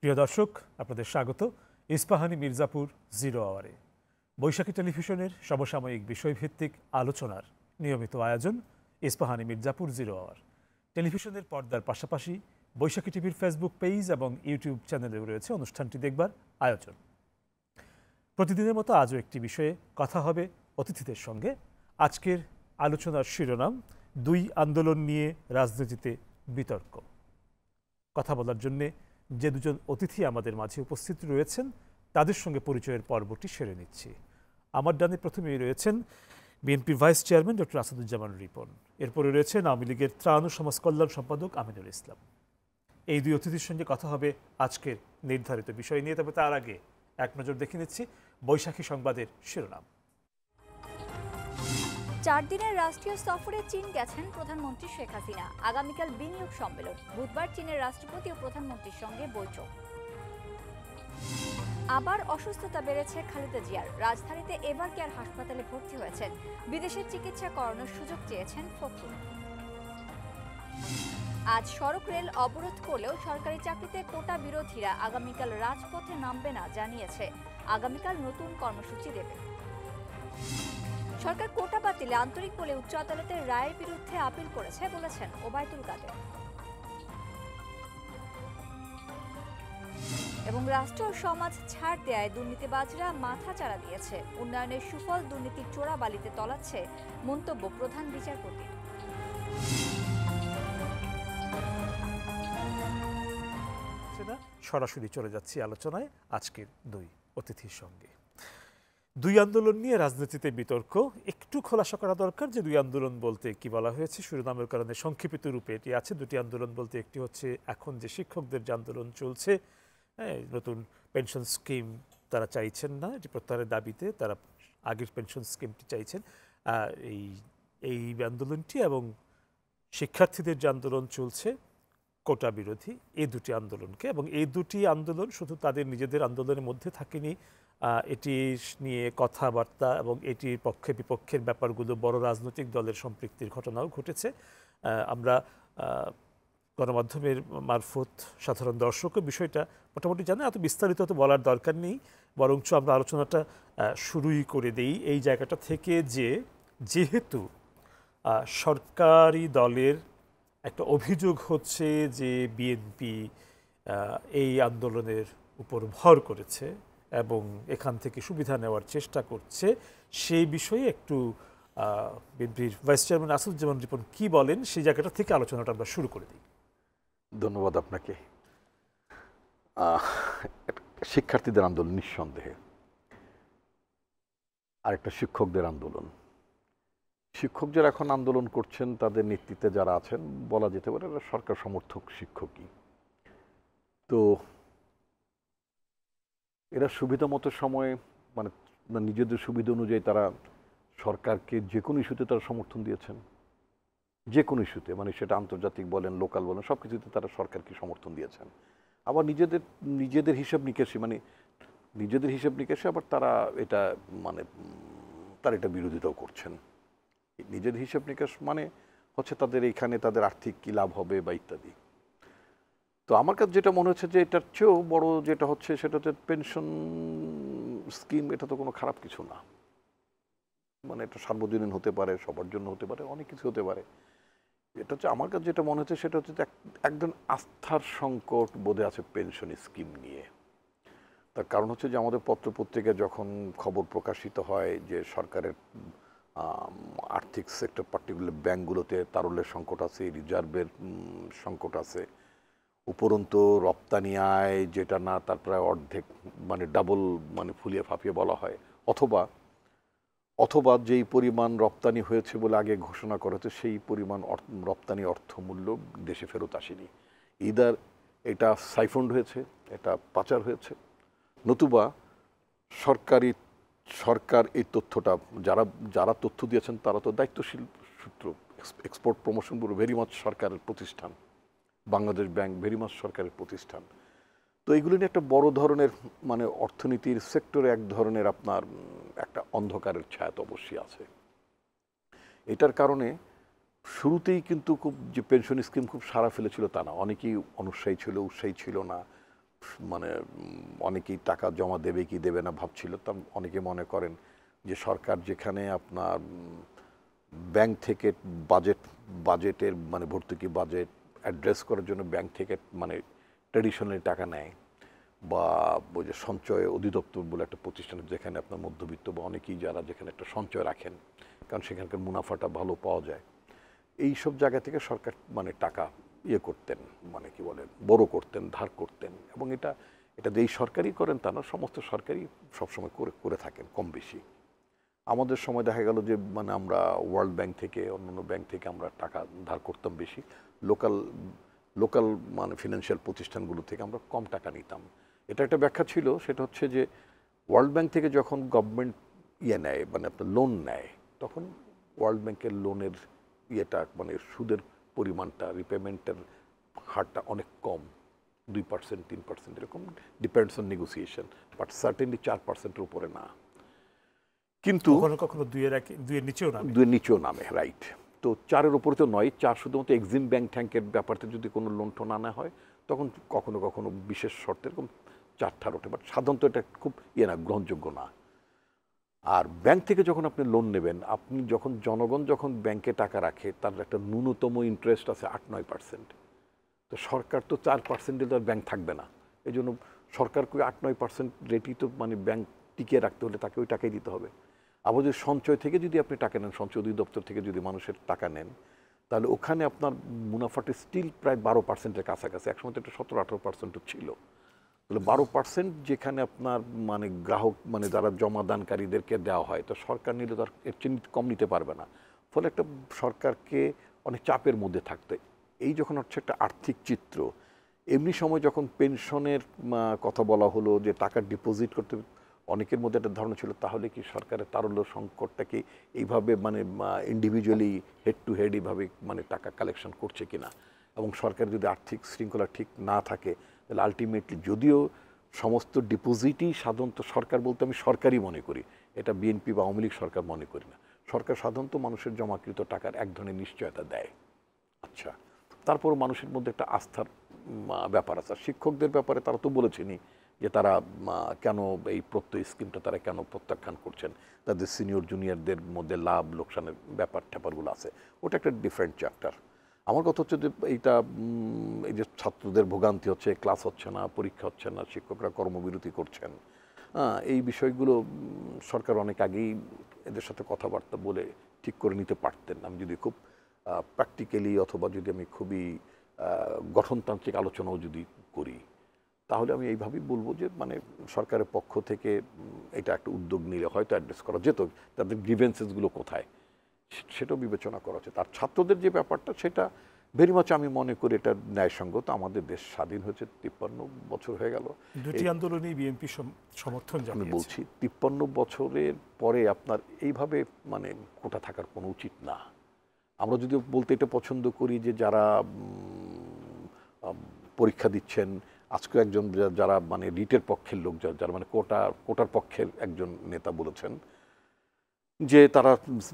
প্রিয় দর্শক, আপনাদের স্বাগত ইস্পাহানি মির্জাপুর জিরো আওয়ারে। বৈশাখী টেলিভিশনের সমসাময়িক বিষয়ভিত্তিক আলোচনার নিয়মিত আয়োজন ইস্পাহানি মির্জাপুর জিরো আওয়ার। টেলিভিশনের পর্দার পাশাপাশি বৈশাখী টিভির ফেসবুক পেজ এবং ইউটিউব চ্যানেলেও রয়েছে অনুষ্ঠানটি দেখবার আয়োজন। প্রতিদিনের মতো আজও একটি বিষয়ে কথা হবে অতিথিদের সঙ্গে। আজকের আলোচনার শিরোনাম দুই আন্দোলন নিয়ে রাজনীতিতে বিতর্ক। কথা বলার জন্যে যে দুজন অতিথি আমাদের মাঝে উপস্থিত রয়েছেন তাদের সঙ্গে পরিচয়ের পর্বটি সেরে নিচ্ছি। আমার ডানে প্রথমেই রয়েছেন বিএনপির vice chairman doctor Asaduzzaman Ripon. এরপরে রয়েছেন আওয়ামী লীগের ত্রাণ ও সমাজ কল্যাণ সম্পাদক আমিনুল ইসলাম। এই দুই অতিথির সঙ্গে কথা হবে আজকের নির্ধারিত বিষয় নিয়ে। তবে তার আগে এক নজর দেখে নিচ্ছি বৈশাখী সংবাদের শিরোনাম। 4 দিনের রাষ্ট্রীয় সফরে চীন গেছেন প্রধানমন্ত্রী শেখ হাসিনা। আগামীকাল বিনিয়োগ সম্মেলন। বুধবার চীনের রাষ্ট্রপতি ও প্রধানমন্ত্রীর সঙ্গে বৈঠক। আবার অসুস্থতা বেড়েছে খালেদা জিয়ার। রাজধানীতে এভার কেয়ার হাসপাতালে ভর্তি হয়েছেন। বিদেশে চিকিৎসা করানোর সুযোগ চেয়েছেন ফখরুল। আজ সড়ক রেল অবরোধ করলেও সরকারি চাকরিতে কোটা বিরোধীরা আগামীকাল রাজপথে নামবে না জানিয়েছে। আগামীকাল নতুন কর্মসূচি দেবে। সরকার কোটা বাতিলে আন্তরিক বলে উচ্চ আদালতের রায়ের বিরুদ্ধে আপিল করেছে বলেছেন ওবায়দুল কাদের। এবং রাষ্ট্র ও সমাজ ছাড় দেয়ায় দুর্নীতিবাজরা মাথা চাড়া দিয়েছে। উন্নয়নের সুফল দুর্নীতির চোরাবালিতে তলাচ্ছে মন্তব্য প্রধান বিচারপতি। সরাসরি চলে যাচ্ছি আলোচনায় আজকের দুই অতিথির সঙ্গে। দুই আন্দোলন নিয়ে রাজনীতিতে বিতর্ক। একটু খোলাসা করা দরকার যে দুই আন্দোলন বলতে কি বলা হয়েছে। শিরোনামের কারণে সংক্ষিপ্ত রূপে এটি আছে। দুটি আন্দোলন বলতে একটি হচ্ছে এখন যে শিক্ষকদের যে আন্দোলন চলছে, নতুন পেনশন স্কিম তারা চাইছেন না, এটি প্রত্যাহারের দাবিতে তারা আগের পেনশন স্কিমটি চাইছেন, এই আন্দোলনটি, এবং শিক্ষার্থীদের যে আন্দোলন চলছে কোটা বিরোধী, এই দুটি আন্দোলনকে। এবং এই দুটি আন্দোলন শুধু তাদের নিজেদের আন্দোলনের মধ্যে থাকেনি, এটি নিয়ে কথাবার্তা এবং এটির পক্ষে বিপক্ষের ব্যাপারগুলো বড় রাজনৈতিক দলের সম্পৃক্তির ঘটনাও ঘটেছে। আমরা গণমাধ্যমের মারফত সাধারণ দর্শকও বিষয়টা মোটামুটি জানে, এত বিস্তারিত তো বলার দরকার নেই। বরঞ্চ আমরা আলোচনাটা শুরুই করে দেই এই জায়গাটা থেকে যে যেহেতু সরকারি দলের একটা অভিযোগ হচ্ছে যে বিএনপি এই আন্দোলনের উপর ভর করেছে এবং এখান থেকে সুবিধা নেওয়ার চেষ্টা করছে, সেই বিষয়ে একটু বিএনপির ভাইস চেয়ারম্যান আসাদুজ্জামান রিপন কি বলেন সেই জায়গাটা থেকে আলোচনাটা আমরা শুরু করে দিই। ধন্যবাদ আপনাকে। শিক্ষার্থীদের আন্দোলন নিঃসন্দেহে, আর একটা শিক্ষকদের আন্দোলন। শিক্ষক যারা এখন আন্দোলন করছেন তাদের নেতৃত্বে যারা আছেন বলা যেতে পারে এরা সরকার সমর্থক শিক্ষকই। তো এরা সুবিধা মতো সময়ে মানে নিজেদের সুবিধা অনুযায়ী তারা সরকারকে যে কোনো ইস্যুতে তারা সমর্থন দিয়েছেন, যে কোনো ইস্যুতে, মানে সেটা আন্তর্জাতিক বলেন লোকাল বলেন সব কিছুতে তারা সরকারকে সমর্থন দিয়েছেন। আবার নিজেদের হিসাব নিকেশে, মানে নিজেদের হিসাব নিকেশে আবার তারা এটা তারা এটা বিরোধিতাও করছেন। নিজের হিসাব নিকাশ মানে হচ্ছে তাদের এইখানে তাদের আর্থিক কী লাভ হবে বা ইত্যাদি। তো আমার কাছে যেটা মনে হচ্ছে যে এটার চেয়েও বড় যেটা হচ্ছে সেটা হচ্ছে পেনশন স্কিম। এটা তো কোনো খারাপ কিছু না, মানে এটা সার্বজনীন হতে পারে, সবার জন্য হতে পারে, অনেক কিছু হতে পারে। এটা হচ্ছে আমার কাছে যেটা মনে হচ্ছে সেটা হচ্ছে একজন আস্থার সংকট বোধে আছে পেনশন স্কিম নিয়ে। তার কারণ হচ্ছে যে আমাদের পত্রপত্রিকায় যখন খবর প্রকাশিত হয় যে সরকারের আর্থিক সেক্টর পার্টিকুলার ব্যাংকগুলোতে তারল্যের সংকট আছে, রিজার্ভের সংকট আছে, উপরন্তু রপ্তানি আয় যেটা না তার প্রায় অর্ধেক, মানে ডাবল, মানে ফুলিয়ে ফাঁপিয়ে বলা হয়, অথবা যেই পরিমাণ রপ্তানি হয়েছে বলে আগে ঘোষণা করা হয়েছে সেই পরিমাণ রপ্তানি অর্থমূল্য দেশে ফেরত আসেনি। ইদার এটা সাইফন্ড হয়েছে, এটা পাচার হয়েছে, নতুবা সরকার এই তথ্যটা যারা তথ্য দিয়েছেন তারা তো দায়িত্বশীল সূত্র। Export promotion bureau very much সরকারের প্রতিষ্ঠান, বাংলাদেশ ব্যাংক ভেরি মাচ সরকারের প্রতিষ্ঠান। তো এইগুলো নিয়ে একটা বড় ধরনের মানে অর্থনীতির সেক্টরে এক ধরনের আপনার একটা অন্ধকারের ছায়া তো অবশ্যই আছে। এটার কারণে শুরুতেই কিন্তু খুব যে পেনশন স্কিম খুব সাড়া ফেলেছিল তা না, অনেকেই অনুৎসাহী ছিল, উৎসাহী ছিল না। মানে অনেকেই টাকা জমা দেবে কি দেবে না ভাবছিল, তা অনেকে মনে করেন যে সরকার যেখানে আপনার ব্যাংক থেকে বাজেটের মানে ভর্তুকি বাজেট অ্যাড্রেস করার জন্য ব্যাংক থেকে মানে ট্র্যাডিশনালি টাকা নেয়, বা ওই যে সঞ্চয় অধিদপ্তর বলে একটা প্রতিষ্ঠান যেখানে আপনার মধ্যবিত্ত বা অনেকেই যারা যেখানে একটা সঞ্চয় রাখেন, কারণ সেখানকার মুনাফাটা ভালো পাওয়া যায়, এই সব জায়গা থেকে সরকার মানে টাকা ইয়ে করতেন, মানে কি বলে বড় করতেন, ধার করতেন। এবং এটা যে এই সরকারই করেন তা না, সমস্ত সরকারই সবসময় করে থাকেন কম বেশি। আমাদের সময় দেখা গেল যে মানে আমরা ওয়ার্ল্ড ব্যাংক থেকে অন্যান্য ব্যাংক থেকে আমরা টাকা ধার করতাম বেশি, লোকাল মানে ফিনান্সিয়াল প্রতিষ্ঠানগুলো থেকে আমরা কম টাকা নিতাম। এটা একটা ব্যাখ্যা ছিল, সেটা হচ্ছে যে ওয়ার্ল্ড ব্যাংক থেকে যখন গভর্নমেন্ট নেয় মানে আপনার লোন নেয়, তখন ওয়ার্ল্ড ব্যাংকের লোনের ইয়েটা মানে সুদের পরিমাণটা, রিপেমেন্টের হারটা অনেক কম, 2% 3% এরকম, depends on negotiation, but certainly 4%-এর উপরে না। কিন্তু কখনো কখনো দুইয়ের নিচেও নামে, রাইট। তো 4-এর উপরে তো নয়, 4 শুধুমাত্র এক্সিম ব্যাংক ট্যাঙ্কের ব্যাপারতে যদি কোনো লোন টোন আনা হয় তখন কখনো কখনো বিশেষ শর্তে এরকম 4 ওঠে, বাট সাধারণত এটা খুব গ্রহণযোগ্য না। আর ব্যাংক থেকে যখন আপনি লোন নেবেন, আপনি জনগণ যখন ব্যাংকে টাকা রাখে তার একটা ন্যূনতম ইন্টারেস্ট আছে 8-9%। তো সরকার তো 4% দিলে তার ব্যাংক থাকবে না, এই জন্য সরকারকে 8-9% রেটই তো মানে ব্যাংক টিকিয়ে রাখতে হলে তাকে ওই টাকাই দিতে হবে। আবার যদি সঞ্চয় থেকে যদি আপনি টাকা নেন, সঞ্চয় অধিদপ্তর থেকে যদি মানুষের টাকা নেন, তাহলে ওখানে আপনার মুনাফাটা স্টিল প্রায় 12%-এর কাছাকাছি, একসময় তো এটা 17-18% ছিল। তাহলে 12% যেখানে আপনার মানে গ্রাহক মানে যারা জমাদানকারীদেরকে দেওয়া হয়, তো সরকার নিলে তার এর চেয়ে কম নিতে পারবে না। ফলে একটা সরকারকে অনেক চাপের মধ্যে থাকতে, এই যখন হচ্ছে একটা আর্থিক চিত্র, এমনি সময় যখন পেনশনের কথা বলা হলো যে টাকা ডিপোজিট করতে, অনেকের মধ্যে একটা ধারণা ছিল তাহলে কি সরকারের তারল্য সংকটটা কি এইভাবে মানে ইন্ডিভিজুয়ালি হেড টু হেড এইভাবে মানে টাকা কালেকশন করছে কিনা, এবং সরকার যদি আর্থিক শৃঙ্খলা ঠিক না থাকে তাহলে আলটিমেটলি, যদিও সমস্ত ডিপোজিটই সাধারণত সরকার বলতে আমি সরকারই মনে করি, এটা বিএনপি বা আওয়ামী লীগ সরকার মনে করি না, সরকার সাধারণত মানুষের জমাকৃত টাকার এক ধরনের নিশ্চয়তা দেয়। আচ্ছা, তারপর মানুষের মধ্যে একটা আস্থার ব্যাপার আছে। শিক্ষকদের ব্যাপারে তারা তো বলেছেনই যে তারা কেন এই প্রত্যয় স্কিমটা তারা কেন প্রত্যাখ্যান করছেন, তাদের সিনিয়র জুনিয়রদের মধ্যে লাভ লোকসানের ব্যাপারগুলো আছে, ওটা একটা ডিফারেন্ট চ্যাপ্টার। আমার কথা হচ্ছে যে এইটা এই যে ছাত্রদের ভোগান্তি হচ্ছে, ক্লাস হচ্ছে না, পরীক্ষা হচ্ছে না, শিক্ষকরা কর্মবিরতি করছেন, এই বিষয়গুলো সরকার অনেক আগেই এদের সাথে কথাবার্তা বলে ঠিক করে নিতে পারতেন। আমি যদি খুব প্র্যাকটিক্যালি অথবা যদি আমি খুবই গঠনতান্ত্রিক আলোচনাও যদি করি, তাহলে আমি এইভাবেই বলবো যে মানে সরকারের পক্ষ থেকে এটা একটা উদ্যোগ নিলে হয়তো অ্যাড্রেস করা যেত, তাদের গ্রিভেন্সেসগুলো কোথায় সেটাও বিবেচনা করা উচিত। আর ছাত্রদের যে ব্যাপারটা, সেটা ভেরি মাচ আমি মনে করি এটা ন্যায়সঙ্গত। আমাদের দেশ স্বাধীন হয়েছে 53 বছর হয়ে গেল, দুটি আন্দোলনেই বিএনপি সমর্থন জানিয়েছে। আমি বলছি 53 বছরের পরে আপনার এইভাবে মানে কোটা থাকার কোনো উচিত না। আমরা যদি বলতে এটা পছন্দ করি যে যারা পরীক্ষা দিচ্ছেন, আজকে একজন যারা মানে রিটের পক্ষের লোক, যারা মানে কোটার পক্ষের একজন নেতা বলেছেন যে তারা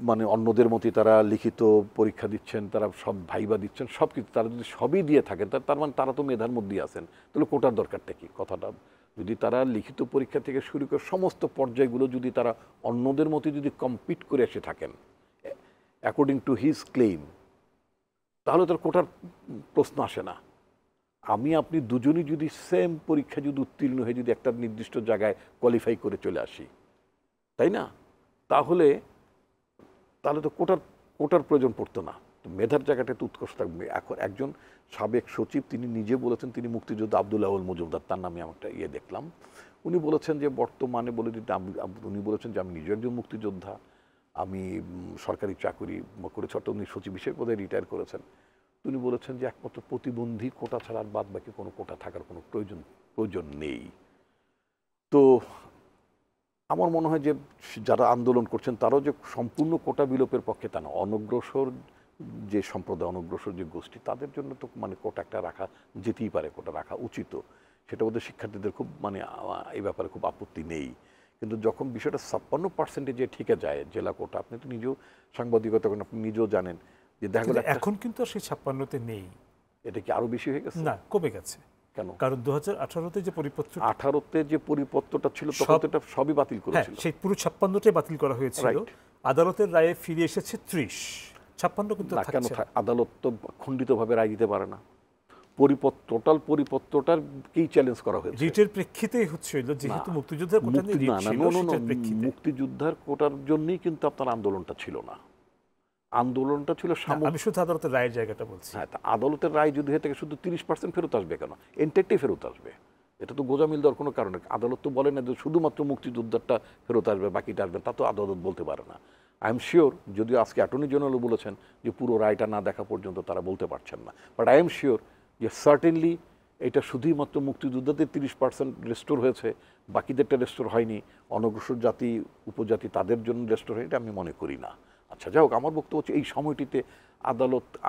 মানে অন্যদের মতোই তারা লিখিত পরীক্ষা দিচ্ছেন, তারা সব ভাইবা দিচ্ছেন, সব কিছু তারা যদি সবই দিয়ে থাকেন তার মানে তারা তো মেধার মধ্যেই আছেন, তাহলে কোটার দরকারটা কি? কথাটা যদি তারা লিখিত পরীক্ষা থেকে শুরু করে সমস্ত পর্যায়গুলো যদি তারা অন্যদের মতো যদি কম্পিট করে এসে থাকেন অ্যাকর্ডিং টু হিজ ক্লেইম, তাহলে তার কোটার প্রশ্ন আসে না। আমি আপনি দুজনই যদি সেম পরীক্ষা যদি উত্তীর্ণ হয়ে যদি একটা নির্দিষ্ট জায়গায় কোয়ালিফাই করে চলে আসি, তাই না, তাহলে তো কোটার প্রয়োজন পড়তো না। তো মেধার জায়গাটা তো উৎকর্ষ থাকবে। এখন একজন সাবেক সচিব তিনি নিজে বলেছেন, তিনি মুক্তিযোদ্ধা আব্দুল আউয়াল মজুমদার, তার নামে আমি একটা দেখলাম, উনি বলেছেন যে বর্তমানে বলে দিতে উনি বলেছেন যে আমি নিজে একজন মুক্তিযোদ্ধা, আমি সরকারি চাকরি করেছি, অর্থাৎ উনি সচিব হিসেবে বোধহয় রিটায়ার করেছেন। তিনি বলেছেন যে একমাত্র প্রতিবন্ধী কোটা ছাড়া আর বাদ বাকি কোনো কোটা থাকার কোনো প্রয়োজন নেই। তো আমার মনে হয় যে যারা আন্দোলন করছেন তারাও যে সম্পূর্ণ কোটা বিলোপের পক্ষে তা না, অনগ্রসর যে সম্প্রদায়, অনগ্রসর যে গোষ্ঠী, তাদের জন্য তো মানে কোটা একটা রাখা যেতেই পারে, কোটা রাখা উচিত, সেটা ওদের শিক্ষার্থীদের খুব মানে এই ব্যাপারে খুব আপত্তি নেই। কিন্তু যখন বিষয়টা 56% যে ঠিকে যায় জেলা কোটা, আপনি তো নিজেও সাংবাদিকতা করেন, আপনি নিজেও জানেন যে দেখা গেল এখন কিন্তু সেই 56-তে নেই। এটা কি আরো বেশি হয়ে গেছে? না, কমে গেছে। কেন? কারণ 2018-তে যে পরিপত্র 18-তে যে পরিপত্রটা ছিল তখন তো এটা সবই বাতিল হ্যাঁ করেছিল। সেই পুরো 56টাই বাতিল করা হয়েছিল। Right. আদালতের রায়ে ফিরে এসেছে 30, 56 কিন্তু না, কেন থাকছে। আদালত তো খণ্ডিতভাবে রায় দিতে পারে না। টোটাল পরিপত্রটার কি চ্যালেঞ্জ করা হয়েছে? রিটের প্রেক্ষিতেই হচ্ছিল, যেহেতু মুক্তিযুদ্ধের কোটা নিয়ে রিট ছিল, সেটার প্রেক্ষিতে। মুক্তিযোদ্ধার কোটার জন্যই কিন্তু আপনার আন্দোলনটা ছিল না। আন্দোলনটা ছিল আমি শুধু আদালতের রায়ের জায়গাটা বলছি। হ্যাঁ, তা আদালতের রায় যদি হয়ে থাকে শুধু 30% ফেরত আসবে কেন? এন্টারটাই ফেরত আসবে। এটা তো গোজামিল দেওয়ার কোনো কারণ নেই। আদালত তো বলে না যে শুধুমাত্র মুক্তিযোদ্ধারটা ফেরত আসবে, বাকিটা আসবে, তা তো আদালত বলতে পারে না। আই এম শিওর, যদিও আজকে অ্যাটর্নি জেনারেল বলেছেন যে পুরো রায়টা না দেখা পর্যন্ত তারা বলতে পারছেন না, বাট আই এম শিওর যে সার্টেনলি এটা শুধুমাত্র মুক্তিযোদ্ধাদের 30% রেস্টোর হয়েছে, বাকিদেরটা রেস্টোর হয়নি। অনগ্রসর জাতি, উপজাতি তাদের জন্য রেস্টোর হয়নি, এটা আমি মনে করি না। আচ্ছা, যাই হোক, আমার বক্তব্য হচ্ছে এই সময়টিতে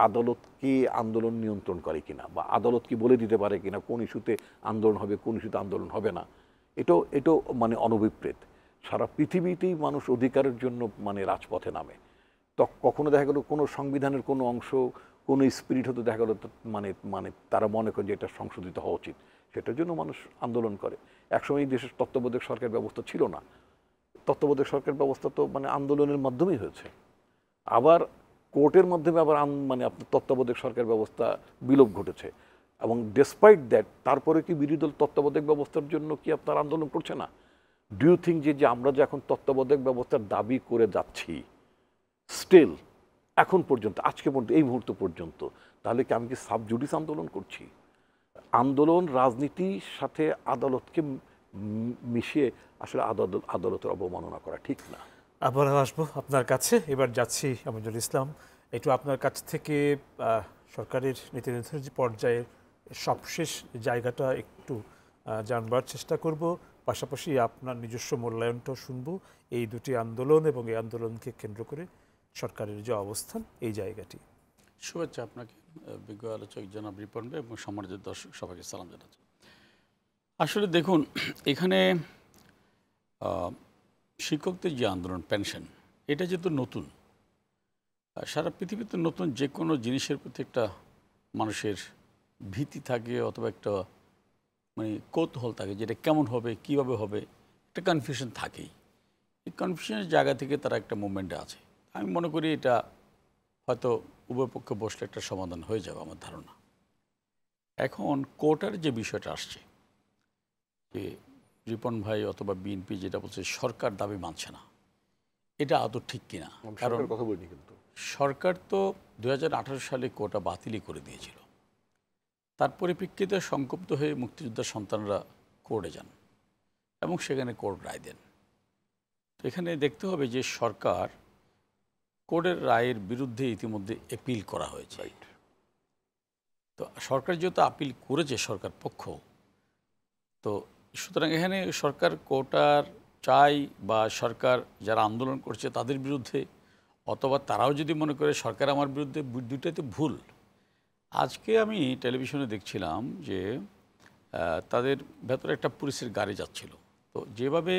আদালতকে আন্দোলন নিয়ন্ত্রণ করে কিনা, বা আদালত কি বলে দিতে পারে কিনা কোন ইস্যুতে আন্দোলন হবে, কোন ইস্যুতে আন্দোলন হবে না, এটাও মানে অনভিপ্রেত। সারা পৃথিবীতেই মানুষ অধিকারের জন্য মানে রাজপথে নামে। তো কখনো দেখা গেল কোনো সংবিধানের কোনো অংশ, কোনো স্পিরিট হতে দেখা গেল মানে মানে তারা মনে করে যে এটা সংশোধিত হওয়া উচিত, সেটার জন্য মানুষ আন্দোলন করে। একসময় এই দেশের তত্ত্বাবধায়ক সরকার ব্যবস্থা ছিল না। তত্ত্বাবধায়ক সরকার ব্যবস্থা তো মানে আন্দোলনের মাধ্যমেই হয়েছে। আবার কোর্টের মাধ্যমে আবার মানে আপনার তত্ত্বাবধায়ক সরকার ব্যবস্থা বিলোপ ঘটেছে। এবং ডেসপাইট দ্যাট তারপরে কি বিরোধী দল তত্ত্বাবধায়ক ব্যবস্থার জন্য কি আপনার আন্দোলন করছে না? ডু ইউ থিঙ্ক যে আমরা যে এখন তত্ত্বাবধায়ক ব্যবস্থার দাবি করে যাচ্ছি স্টিল এখন পর্যন্ত, আজকে পর্যন্ত, এই মুহূর্ত পর্যন্ত, তাহলে কি আমি কি সাবজুডিস আন্দোলন করছি? আন্দোলন রাজনীতির সাথে আদালতকে মিশিয়ে আসলে আদালতের অবমাননা করা ঠিক না। আবার আসবো আপনার কাছে। এবার যাচ্ছি আমিনুল ইসলাম, একটু আপনার কাছ থেকে সরকারের নীতি নির্ধারণী পর্যায়ের সবশেষ জায়গাটা একটু জানবার চেষ্টা করব, পাশাপাশি আপনার নিজস্ব মূল্যায়নটাও শুনবো এই দুটি আন্দোলন এবং এই আন্দোলনকে কেন্দ্র করে সরকারের যে অবস্থান, এই জায়গাটি। শুভেচ্ছা আপনাকে, বিজ্ঞ আলোচক জনাব রিপন ভাই এবং সম্মানিত দর্শক সবাইকে সালাম জানাচ্ছি। আসলে দেখুন, এখানে শিক্ষকদের যে আন্দোলন পেনশন, এটা যেহেতু নতুন, সারা পৃথিবীতে নতুন যে কোনো জিনিসের প্রতি একটা মানুষের ভীতি থাকে অথবা একটা মানে কৌতূহল থাকে, যেটা কেমন হবে, কিভাবে হবে, একটা কনফিউশন থাকেই। এই কনফিউশনের জায়গা থেকে তারা একটা মুভমেন্টে আছে। আমি মনে করি এটা হয়তো উভয় পক্ষে বসলে একটা সমাধান হয়ে যাবে আমার ধারণা। এখন কোর্টের যে বিষয়টা আসছে, যে রিপন ভাই অথবা বিএনপি যেটা বলছে সরকার দাবি মানছে না, এটা আদৌ ঠিক কিনা? কারণ কথা বলিনি, কিন্তু সরকার তো 2018 সালে কোটা বাতিলই করে দিয়েছিল। তার পরিপ্রেক্ষিতে সংক্ষুব্ধ হয়ে মুক্তিযোদ্ধার সন্তানরা কোর্টে যান এবং সেখানে কোর্ট রায় দেন। তো এখানে দেখতে হবে যে সরকার কোর্টের রায়ের বিরুদ্ধে ইতিমধ্যে অ্যাপিল করা হয়েছে। তো সরকার যেহেতু আপিল করেছে, সরকার পক্ষ, তো সুতরাং এখানে সরকার কোর্টার চাই বা সরকার যারা আন্দোলন করছে তাদের বিরুদ্ধে, অথবা তারাও যদি মনে করে সরকার আমার বিরুদ্ধে, দুইটাতে ভুল। আজকে আমি টেলিভিশনে দেখছিলাম যে তাদের ভেতরে একটা পুলিশের গাড়ি যাচ্ছিল, তো যেভাবে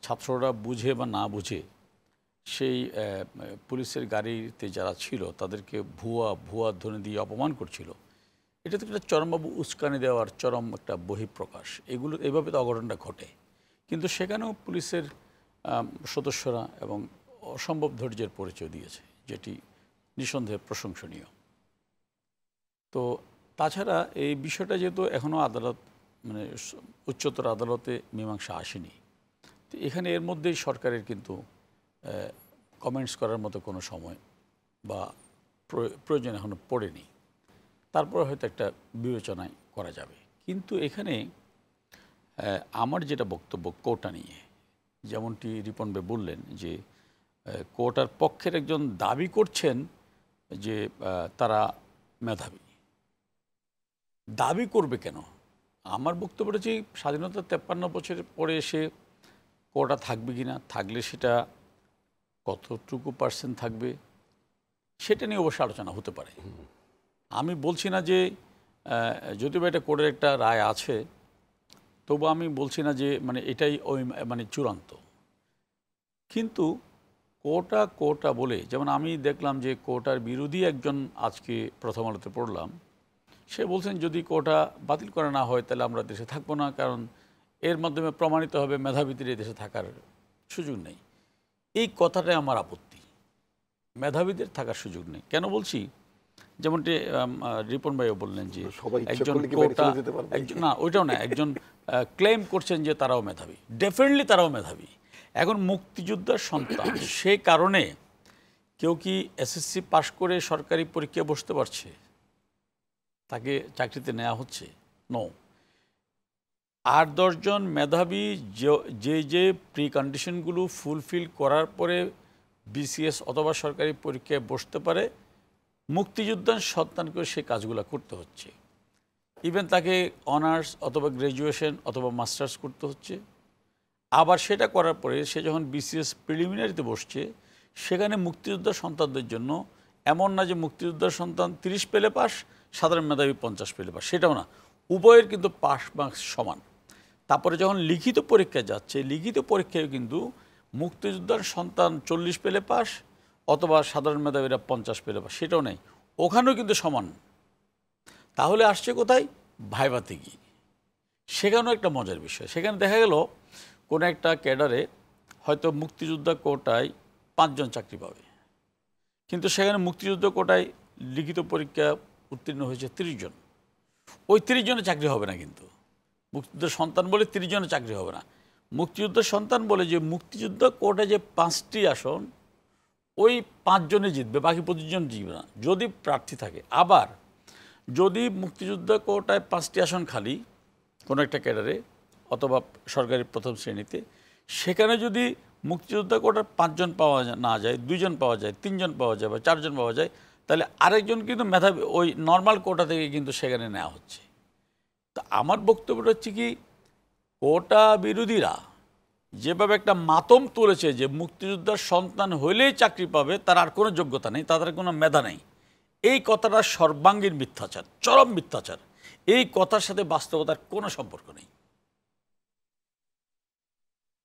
ছাত্ররা বুঝে বা না বুঝে সেই পুলিশের গাড়িতে যারা ছিল তাদেরকে ভুয়া ধ্বনি দিয়ে অপমান করছিল, এটা তো একটা চরমভাবে উস্কানি দেওয়ার চরম একটা বহিঃপ্রকাশ। এগুলো এইভাবে তো অঘটনটা ঘটে, কিন্তু সেখানেও পুলিশের সদস্যরা এবং অসম্ভব ধৈর্যের পরিচয় দিয়েছে, যেটি নিঃসন্দেহে প্রশংসনীয়। তো তাছাড়া এই বিষয়টা যেহেতু এখনও আদালত মানে উচ্চতর আদালতে মীমাংসা আসেনি, তো এখানে এর মধ্যেই সরকারের কিন্তু কমেন্টস করার মতো কোনো সময় বা প্রয়োজন এখনও পড়েনি। তারপর হয়তো একটা বিবেচনায় করা যাবে। কিন্তু এখানে আমার যেটা বক্তব্য কোটা নিয়ে, যেমনটি রিপন ভাই বললেন যে কোটার পক্ষের একজন দাবি করছেন যে তারা মেধাবী। দাবি করবে কেন? আমার বক্তব্য হচ্ছে স্বাধীনতা 53 বছরের পরে এসে কোটা থাকবে কি না, থাকলে সেটা কতটুকু পার্সেন্ট থাকবে, সেটা নিয়ে অবশ্য আলোচনা হতে পারে। আমি বলছি না যে যদিও এটা কোর্টের একটা রায় আছে, তবু আমি বলছি না যে মানে এটাই ওই মানে চূড়ান্ত। কিন্তু কোটা বলে, যেমন আমি দেখলাম যে কোটার বিরোধী একজন, আজকে প্রথম আলোতে পড়লাম, সে বলছেন যদি কোটা বাতিল করা না হয় তাহলে আমরা দেশে থাকবো না, কারণ এর মাধ্যমে প্রমাণিত হবে মেধাবীদের এই দেশে থাকার সুযোগ নেই। এই কথাটাই আমার আপত্তি, মেধাবীদের থাকার সুযোগ নেই। কেন বলছি, যেমনটি রিপন ভাইও বললেন যে একজন কোটা না ওইটাও না, একজন ক্লেম করছেন যে তারাও মেধাবী, ডেফিনেটলি তারাও মেধাবী। এখন মুক্তিযোদ্ধার সন্তান, সে কারণে কেউ কি এসএসসি পাশ করে সরকারি পরীক্ষায় বসতে পারছে, তাকে চাকরিতে নেওয়া হচ্ছে? নো। ৮-১০ জন মেধাবী যে প্রি কন্ডিশনগুলো ফুলফিল করার পরে বিসিএস অথবা সরকারি পরীক্ষায় বসতে পারে, মুক্তিযোদ্ধার সন্তানকেও সেই কাজগুলো করতে হচ্ছে। ইভেন তাকে অনার্স অথবা গ্র্যাজুয়েশন অথবা মাস্টার্স করতে হচ্ছে। আবার সেটা করার পরে সে যখন বিসিএস প্রিলিমিনারিতে বসছে, সেখানে মুক্তিযোদ্ধার সন্তানদের জন্য এমন না যে মুক্তিযোদ্ধার সন্তান 30 পেলে পাস, সাধারণ মেধাবী 50 পেলে পাস, সেটাও না, উভয়ের কিন্তু পাস মার্কস সমান। তারপরে যখন লিখিত পরীক্ষা যাচ্ছে, লিখিত পরীক্ষায় কিন্তু মুক্তিযোদ্ধার সন্তান 40 পেলে পাস অথবা সাধারণ মেধাবীরা 50 পেলে পাস, সেটাও নেই, ওখানেও কিন্তু সমান। তাহলে আসছে কোথায়? ভাইভাতে গিয়ে। সেখানেও একটা মজার বিষয়, সেখানে দেখা গেল কোনো একটা ক্যাডারে হয়তো মুক্তিযোদ্ধা কোটায় 5 জন চাকরি পাবে, কিন্তু সেখানে মুক্তিযুদ্ধ কোটায় লিখিত পরীক্ষা উত্তীর্ণ হয়েছে 30 জন। ওই 30 জনের চাকরি হবে না, কিন্তু মুক্তিযুদ্ধের সন্তান বলে 30 জনের চাকরি হবে না। মুক্তিযুদ্ধের সন্তান বলে যে মুক্তিযুদ্ধ কোটায় যে 5টি আসন, ওই 5 জনে জিতবে, বাকি 25 জন জিতবে না যদি প্রার্থী থাকে। আবার যদি মুক্তিযুদ্ধ কোটায় 5টি আসন খালি কোনো একটা ক্যাডারে অথবা সরকারি প্রথম শ্রেণীতে, সেখানে যদি মুক্তিযোদ্ধা কোটার 5 জন পাওয়া না যায়, 2 জন পাওয়া যায়, 3 জন পাওয়া যায় বা 4 জন পাওয়া যায়, তাহলে আরেকজন কিন্তু মেধাবী ওই নর্মাল কোটা থেকে কিন্তু সেখানে নেওয়া হচ্ছে। তো আমার বক্তব্যটা হচ্ছে কি, কোটা বিরোধীরা যেভাবে একটা মাতম তুলেছে যে মুক্তিযোদ্ধার সন্তান হইলেই চাকরি পাবে, তার আর কোনো যোগ্যতা নেই, তাদের কোনো মেধা নেই, এই কথাটা সর্বাঙ্গীন মিথ্যাচার, চরম মিথ্যাচার। এই কথার সাথে বাস্তবতার কোনো সম্পর্ক নেই।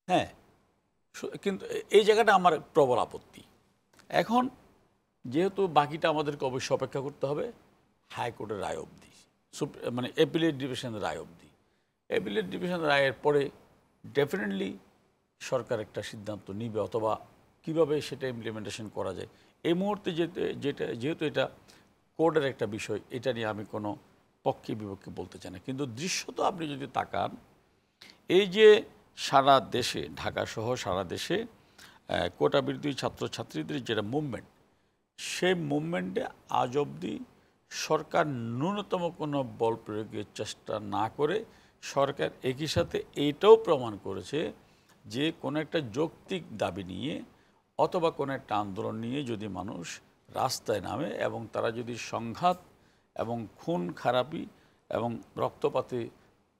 হ্যাঁ, কিন্তু এই জায়গাটা আমার প্রবল আপত্তি। এখন যেহেতু বাকিটা আমাদেরকে অবশ্যই অপেক্ষা করতে হবে হাইকোর্টের রায় অবধি, মানে অ্যাপিলেট ডিভিশনের রায় অবধি। অ্যাপিলেট ডিভিশনের রায়ের পরে ডেফিনেটলি সরকার একটা সিদ্ধান্ত নিবে, অথবা কিভাবে সেটা ইমপ্লিমেন্টেশন করা যায়। এই মুহূর্তে যেহেতু এটা কোর্টের একটা বিষয়, এটা নিয়ে আমি কোনো পক্ষে বিপক্ষে বলতে চাই না। কিন্তু দৃশ্যত আপনি যদি তাকান, এই যে সারা দেশে, ঢাকাসহ সারা দেশে কোটা বিরোধী ছাত্রছাত্রীদের যেটা মুভমেন্ট, সেই মুভমেন্টে আজ অবধি সরকার ন্যূনতম কোনো বল প্রয়োগের চেষ্টা না করে, সরকার একই সাথে এইটাও প্রমাণ করেছে যে কোনো একটা যৌক্তিক দাবি নিয়ে অথবা কোনো একটা আন্দোলন নিয়ে যদি মানুষ রাস্তায় নামে এবং তারা যদি সংঘাত এবং খুন খারাপি এবং রক্তপাতে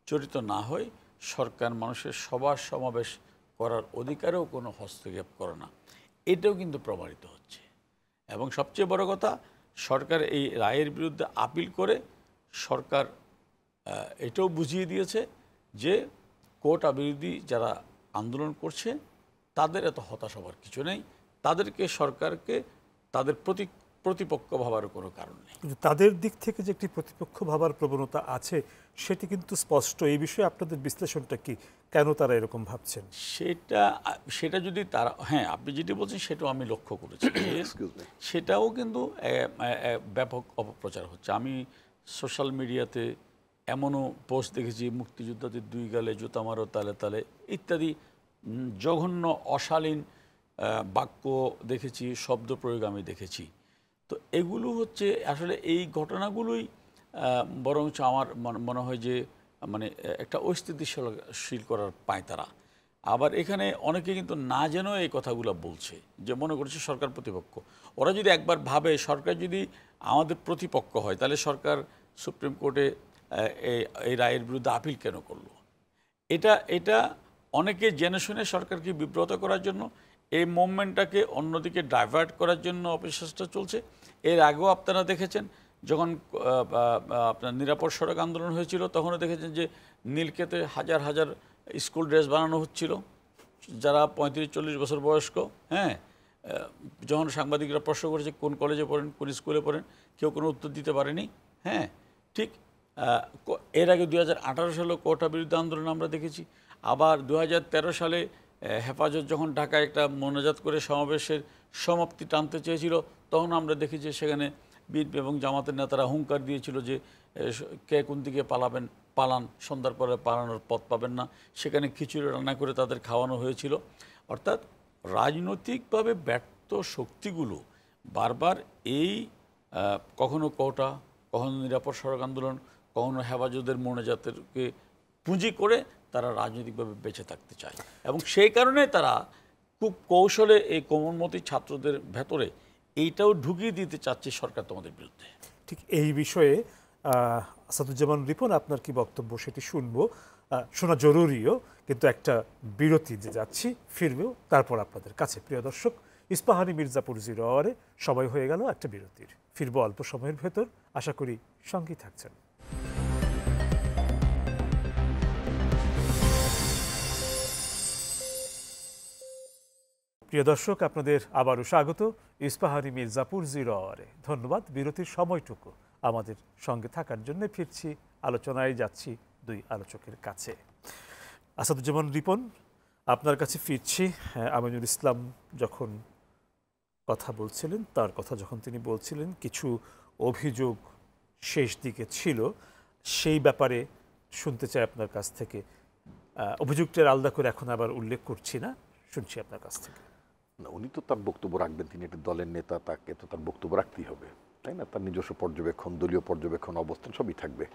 জড়িত না হয়, সরকার মানুষের সভা সমাবেশ করার অধিকারেও কোনো হস্তক্ষেপ করে না। এটাও কিন্তু প্রমাণিত হচ্ছে। এবং সবচেয়ে বড় কথা, সরকার এই রায়ের বিরুদ্ধে আপিল করে সরকার এটাও বুঝিয়ে দিয়েছে যে কোটা বিরোধী যারা আন্দোলন করছে তাদের এত হতাশ হওয়ার কিছু নেই, তাদেরকে সরকারকে তাদের প্রতিপক্ষ ভাবার কোনো কারণ নেই। কিন্তু তাদের দিক থেকে যে একটি প্রতিপক্ষ ভাবার প্রবণতা আছে সেটি কিন্তু স্পষ্ট। এই বিষয়ে আপনাদের বিশ্লেষণটা কি, কেন তারা এরকম ভাবছেন? সেটা যদি তারা, হ্যাঁ আপনি যেটি বলছেন সেটাও আমি লক্ষ্য করেছি, সেটাও কিন্তু ব্যাপক অপপ্রচার হচ্ছে। আমি সোশ্যাল মিডিয়াতে এমনও পোস্ট দেখেছি, মুক্তিযোদ্ধাদের 2 গালে জুতা মারো তালে তালে ইত্যাদি জঘন্য অশালীন বাক্য দেখেছি, শব্দ প্রয়োগ আমি দেখেছি। তো এগুলো হচ্ছে আসলে এই ঘটনাগুলোই বরঞ্চ আমার মনে হয় যে মানে একটা অস্থিতিশীল করার পায় তারা। আবার এখানে অনেকে কিন্তু না যেন এই কথাগুলো বলছে, যে মনে করছে সরকার প্রতিপক্ষ। ওরা যদি একবার ভাবে সরকার যদি আমাদের প্রতিপক্ষ হয়, তাহলে সরকার সুপ্রিম কোর্টে এই রায়ের বিরুদ্ধে আপিল কেন করলো? এটা অনেকে জেনে শুনে সরকারকে বিব্রত করার জন্য, এই মুভমেন্টটাকে অন্যদিকে ডাইভার্ট করার জন্য অপচেষ্টা চলছে। এর আগেও আপনারা দেখেছেন, যখন আপনার নিরাপদ সড়ক আন্দোলন হয়েছিল, তখনও দেখেছেন যে নীলক্ষেতে হাজার হাজার স্কুল ড্রেস বানানো হচ্ছিল, যারা 35-40 বছর বয়স্ক। হ্যাঁ, যখন সাংবাদিকরা প্রশ্ন করেছে কোন কলেজে পড়েন, কোন স্কুলে পড়েন, কেউ কোনো উত্তর দিতে পারেনি। হ্যাঁ, ঠিক এর আগে 2018 সালে কোটা বিরোধী আন্দোলন আমরা দেখেছি। আবার 2013 সালে হেফাজত যখন ঢাকায় একটা মোনাজাত করে সমাবেশের সমাপ্তি টানতে চেয়েছিল, তখন আমরা দেখি যে সেখানে বিএনপি এবং জামাতের নেতারা হুঙ্কার দিয়েছিল যে কে কোন দিকে পালান, সন্ধ্যার পরে পালানোর পথ পাবেন না। সেখানে খিচুড়ি রান্না করে তাদের খাওয়ানো হয়েছিল। অর্থাৎ রাজনৈতিকভাবে ব্যর্থ শক্তিগুলো বারবার এই কখনো কোটা, কখনো নিরাপদ সড়ক আন্দোলন, কখনো হেফাজতের মোনাজাতকে পুঁজি করে তারা রাজনৈতিকভাবে বেঁচে থাকতে চায়, এবং সেই কারণে তারা খুব কৌশলে এই কোমলমতি ছাত্রদের ভেতরে এইটাও ঢুকিয়ে দিতে চাচ্ছে সরকার তোমাদের বিরুদ্ধে। ঠিক এই বিষয়ে আসাদুজ্জামান রিপন আপনার কি বক্তব্য সেটি শুনবো, শোনা জরুরিও, কিন্তু একটা বিরতি যে যাচ্ছি, ফিরবেও তারপর আপনাদের কাছে। প্রিয় দর্শক, ইস্পাহানি মির্জাপুর 0 আওয়ারে সময় হয়ে গেল একটা বিরতির। ফিরবো অল্প সময়ের ভেতর, আশা করি সঙ্গী থাকছেন। প্রিয় দর্শক, আপনাদের আবারও স্বাগত ইস্পাহানি মির্জাপুর 0 আওয়ারে। ধন্যবাদ বিরতির সময়টুকু আমাদের সঙ্গে থাকার জন্য। ফিরছি, আলোচনায় যাচ্ছি দুই আলোচকের কাছে। আসাদুজ্জামান রিপন, আপনার কাছে ফিরছি। আমিনুল ইসলাম যখন কথা বলছিলেন, তার কথা যখন তিনি বলছিলেন, কিছু অভিযোগ শেষ দিকে ছিল, সেই ব্যাপারে শুনতে চাই আপনার কাছ থেকে। অভিযোগটার আলাদা করে এখন আবার উল্লেখ করছি না, শুনছি আপনার কাছ থেকে। না, উনি তো তার বক্তব্য রাখবেন, তিনি একটা দলের নেতা, তাকে তো তার বক্তব্য রাখতেই হবে, তাই না? তার নিজস্ব পর্যবেক্ষণ, দলীয় পর্যবেক্ষণ, অবস্থান সবই থাকবে।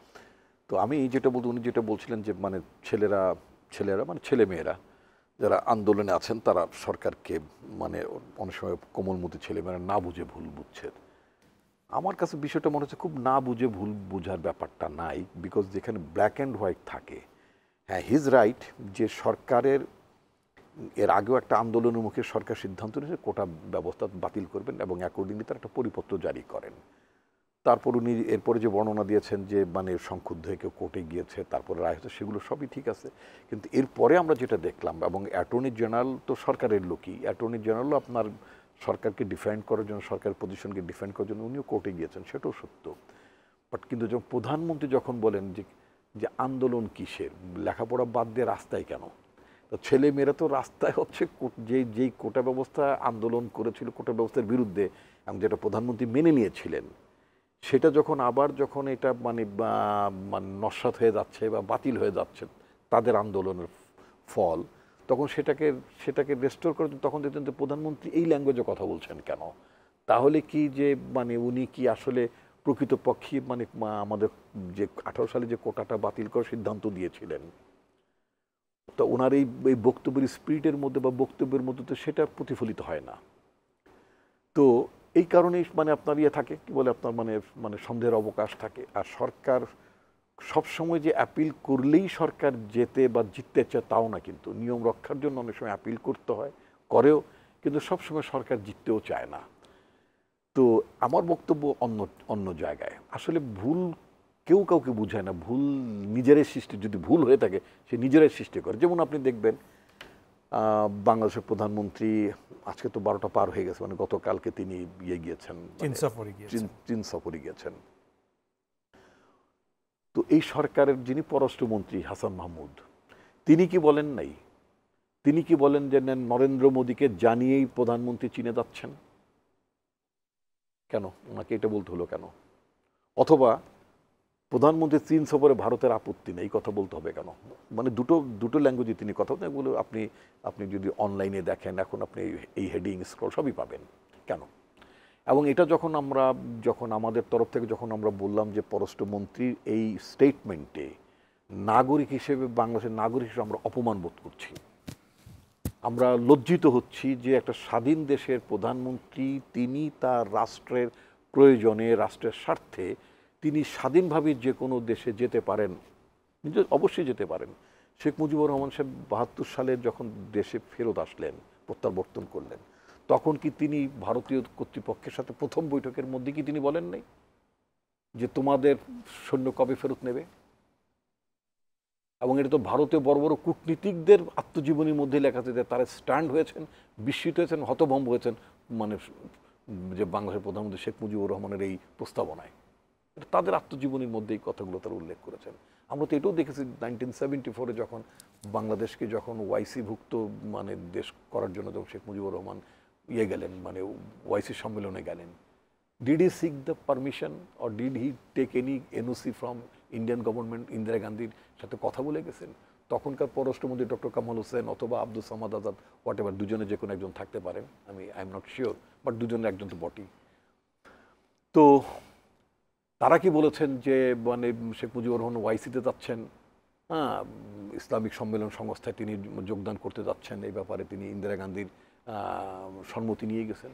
তো আমি যেটা বলতে, উনি যেটা বলছিলেন যে মানে ছেলেরা মানে ছেলেমেয়েরা যারা আন্দোলনে আছেন তারা সরকারকে মানে অনেক সময় কোমলমতি ছেলেমেয়েরা না বুঝে ভুল বুঝছে। আমার কাছে বিষয়টা মনে হচ্ছে খুব না বুঝে ভুল বুঝার ব্যাপারটা নাই, বিকজ যেখানে ব্ল্যাক অ্যান্ড হোয়াইট থাকে, হ্যাঁ হিজ রাইট যে সরকারের এর আগেও একটা আন্দোলনের মুখে সরকার সিদ্ধান্ত নিয়েছে কোটা ব্যবস্থা বাতিল করবেন এবং অ্যাকর্ডিংলি তার একটা পরিপত্র জারি করেন। তারপর উনি এরপরে যে বর্ণনা দিয়েছেন যে মানে সংক্ষুব্ধ হয়ে কেউ কোর্টে গিয়েছে, তারপরে রায় হয়েছে, সেগুলো সবই ঠিক আছে। কিন্তু এরপরে আমরা যেটা দেখলাম, এবং অ্যাটর্নি জেনারেল তো সরকারের লোকই, অ্যাটর্নি জেনারেলও আপনার সরকারকে ডিফেন্ড করার জন্য, সরকারের পজিশনকে ডিফেন্ড করার জন্য উনিও কোর্টে গিয়েছেন, সেটাও সত্য। বাট কিন্তু যখন প্রধানমন্ত্রী যখন বলেন যে আন্দোলন কিসের, লেখাপড়া বাদ দিয়ে রাস্তায় কেন, তো ছেলে মেয়েরা তো রাস্তায় হচ্ছে যেই কোটা ব্যবস্থা আন্দোলন করেছিল, কোটা ব্যবস্থার বিরুদ্ধে, এবং যেটা প্রধানমন্ত্রী মেনে নিয়েছিলেন, সেটা যখন এটা মানে নস্যাৎ হয়ে যাচ্ছে বা বাতিল হয়ে যাচ্ছে তাদের আন্দোলনের ফল, তখন সেটাকে রেস্টোর করে, তখন দেখতেন যে প্রধানমন্ত্রী এই ল্যাঙ্গুয়েজে কথা বলছেন কেন? তাহলে কি যে মানে উনি কি আসলে প্রকৃতপক্ষে মানে আমাদের যে 18 সালে যে কোটাটা বাতিল করার সিদ্ধান্ত দিয়েছিলেন, তো ওনার এই বক্তব্যের স্পিরিটের মধ্যে বা বক্তব্যের মধ্যে তো সেটা প্রতিফলিত হয় না। তো এই কারণেই মানে আপনার থাকে কি বলে আপনার মানে সন্দেহের অবকাশ থাকে। আর সরকার সবসময় যে অ্যাপিল করলেই সরকার যেতে বা জিততে চায় তাও না, কিন্তু নিয়ম রক্ষার জন্য অনেক সময় অ্যাপিল করতে হয়, করেও, কিন্তু সবসময় সরকার জিততেও চায় না। তো আমার বক্তব্য অন্য জায়গায়। আসলে ভুল কেউ কাউকে বুঝায় না, ভুল নিজেরাই সৃষ্টি, যদি ভুল হয়ে থাকে সে নিজেরাই সৃষ্টি করে। যেমন আপনি দেখবেন বাংলাদেশের প্রধানমন্ত্রী আজকে তো 12টা পার হয়ে গেছে, মানে গতকালকে তিনি গিয়েছেন, চীন সফরে গিয়েছেন। তো এই সরকারের যিনি পররাষ্ট্রমন্ত্রী হাসান মাহমুদ, তিনি কি বলেন নাই, তিনি কি বলেন যে নরেন্দ্র মোদীকে জানিয়েই প্রধানমন্ত্রী চীনে যাচ্ছেন? কেন ওনাকে এটা বলতে হলো কেন? অথবা প্রধানমন্ত্রী চীন সফরে ভারতের আপত্তি নেই, এই কথা বলতে হবে কেন? মানে দুটো ল্যাঙ্গুয়েজে তিনি কথা বলেন, এগুলো আপনি যদি অনলাইনে দেখেন, এখন আপনি এই হেডিং স্ক্রল সবই পাবেন। কেন? এবং এটা যখন আমাদের তরফ থেকে যখন আমরা বললাম যে পররাষ্ট্রমন্ত্রীর এই স্টেটমেন্টে নাগরিক হিসেবে, বাংলাদেশের নাগরিক হিসেবে আমরা অপমান বোধ করছি, আমরা লজ্জিত হচ্ছি যে একটা স্বাধীন দেশের প্রধানমন্ত্রী, তিনি তার রাষ্ট্রের প্রয়োজনে, রাষ্ট্রের স্বার্থে তিনি স্বাধীনভাবে যে কোনো দেশে যেতে পারেন, অবশ্যই যেতে পারেন। শেখ মুজিবুর রহমান সাহেব 72 সালে যখন দেশে ফেরত আসলেন, প্রত্যাবর্তন করলেন, তখন কি তিনি ভারতীয় কর্তৃপক্ষের সাথে প্রথম বৈঠকের মধ্যে কি তিনি বলেন নাই যে তোমাদের সৈন্য কবে ফেরত নেবে? এবং এটা তো ভারতীয় বড় বড় কূটনীতিকদের আত্মজীবনীর মধ্যে লেখা আছে, তারা স্ট্যান্ড হয়েছেন, বিস্মিত হয়েছেন, হতভম্ব হয়েছেন মানে যে বাংলাদেশের প্রধানমন্ত্রী শেখ মুজিবুর রহমানের এই প্রস্তাবনায়। তাদের আত্মজীবনীর মধ্যে এই কথাগুলো তারা উল্লেখ করেছেন। আমরা তো এটাও দেখেছি 1974-এ যখন বাংলাদেশকে যখন ওয়াইসিভুক্ত মানে দেশ করার জন্য যখন শেখ মুজিবুর রহমান গেলেন মানে ওয়াইসি সম্মেলনে গেলেন, did he seek the permission or did he take any NOC from Indian government? Indira গান্ধীর সাথে কথা বলে গেছেন? তখনকার পররাষ্ট্রমন্ত্রী ডক্টর কামাল হোসেন অথবা আব্দুল সামাদ আজাদ হোয়াট এভার, দুজনে যে কোনো একজন থাকতে পারেন, I am not sure, but দুজনের একজন তো বটেই। তো তারা কি বলেছেন যে মানে শেখ মুজিবুর রহমান ওয়াইসিতে যাচ্ছেন, হ্যাঁ, ইসলামিক সম্মেলন সংস্থায় তিনি যোগদান করতে যাচ্ছেন, এই ব্যাপারে তিনি ইন্দিরা গান্ধীর সম্মতি নিয়ে গেছেন?